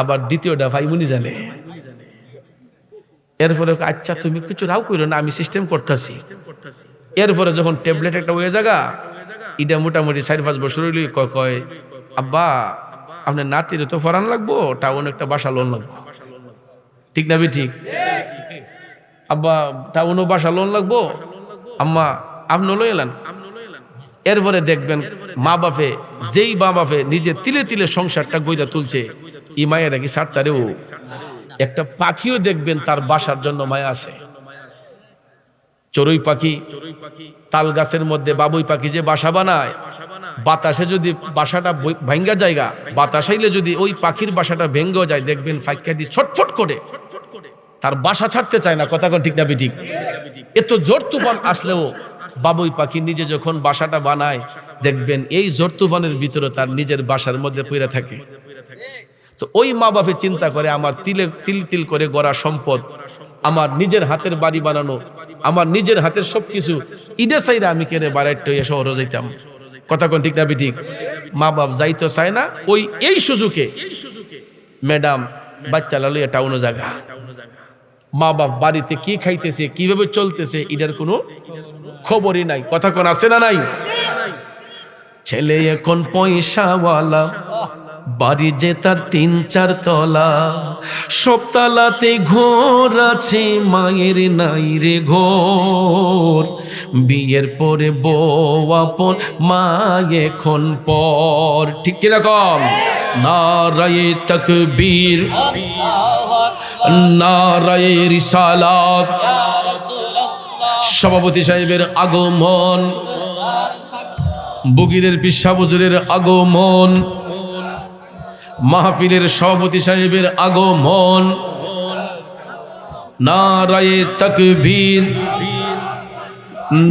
A: আবার দ্বিতীয়টা ভাইমুনি জানে। এরপরে আচ্ছা তুমি কিছু রাও কইরো না, আমি সিস্টেম করতেছি। এরপরে যখন ট্যাবলেট একটা হয়ে জায়গা, এটা মোটামুটি 4-5 বছর হইলে কয় আব্বা আপনার নাতির তো ফরান লাগবো, টাউন একটা বাসা লোন লাগবো। ঠিক না ঠিক? আব্বা টাউনও বাসা লোন লাগবো, আম্মা আপনি লই এলেন। এরপরে দেখবেন মা বাপে যেই মা বাপে নিজে তিলে তিলে সংসারটা গইরা তুলছে, ই মায়েরা কি সারতারেও একটা পাখিও দেখবেন তার বাসার জন্য মায়া আছে। চড়ুই পাখি, তাল গাছের মধ্যে বাবুই পাখি যে বাসা বানায়, বাতাসে যদি বাসাটা ভাঙ্গা জায়গা, বাতাস আইলে যদি ওই পাখির বাসাটা ভেঙ্গেও যায় দেখবেন ফাইকা দিয়ে ছটফট করে তার বাসা ছাড়তে চায় না, কথা কোন ঠিক না বেঠিক? এত জোর তুফান আসলেও বাবুই পাখি নিজে যখন বাসাটা বানায়, দেখবেন এই জোর তুফানের ভিতরে তার নিজের বাসার মধ্যে পড়ে থাকে। তো ওই মা বাপে চিন্তা করে আমার তিল তিল করে গড়া সম্পদ, আমার নিজের হাতের বাড়ি বানানো, আমার নিজের হাতের সবকিছু ইডে সাইরা আমি কেড়ে বাড়াইতে হইয়া শহরে যাইতাম, কথা কোন ঠিক না বেঠিক? মা বাপ যাইতে চায় না, ওই এই সুযোগে ম্যাডাম বাচ্চা লালুয়া টাউনে জায়গা, মা বাপ বাড়িতে কি খাইতেছে কিভাবে চলতেছে এটার কোনো খবরই নাই, কথা কোন আছে না নাই? ছেলে এখন পয়সাওয়ালা, বাড়ি যে তার ৩-৪ তলা, সব তালাতে ঘর আছে, মায়ের নাই রে ঘর, বিয়ের পরে বউ আপন, মা এখন পর, ঠিক কিরকম? নারায়ে তাকবীর, নারায়ে রিসালাত, সভাপতি সাহেবের আগমন, বগিরের পিসা হুজুরের আগমন, মাহফিলের সভাপতি সাহেবের আগমন, নারায়ে তাকবীর,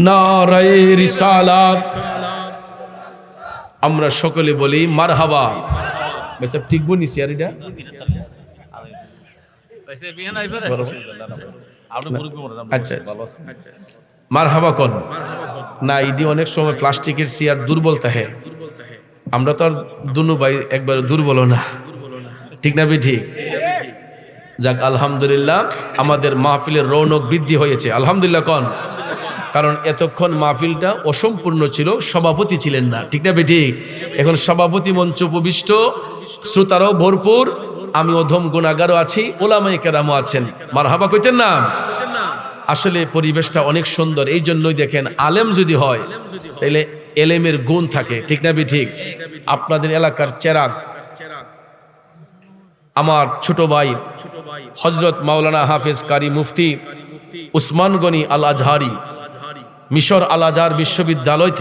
A: নারায়ে রিসালাত। আমরা সকলে বলি মারহাবা। বেশি ঠিক বলিছি আর এটা আচ্ছা মারহাবা কোন না, ইদি অনেক সময় প্লাস্টিকের চেয়ার দুর্বল থাকে, আমরা তো আর দুনু ভাই একবার দুর্বল না, ঠিক না বেঠিক? যাক আলহামদুলিল্লাহ, আমাদের মাহফিলের রৌনক বৃদ্ধি হয়েছে, আলহামদুলিল্লাহ কোন। কারণ এতক্ষণ মাহফিলটা অসম্পূর্ণ ছিল, সভাপতি ছিলেন না, ঠিক না বেঠিক? এখন সভাপতি মঞ্চ উপবিষ্ট, শ্রোতারাও ভরপুর, আমি অধম গুনাহগারও আছি, ওলামায়ে কেরামও আছেন, মারহাবা কইতেন না? আসলে পরিবেশটা অনেক সুন্দর, এই জন্যই দেখেন আলেম যদি হয় তাহলে এলেমের গুণ থাকে, ঠিক না বেঠিক? আপনাদের এলাকার চেরাগ আমার ছোট ভাই হযরত মাওলানা হাফেজ কারি মুফতি উসমান গনি আল আজহারি, মিশর আল আজহার বিশ্ববিদ্যালয়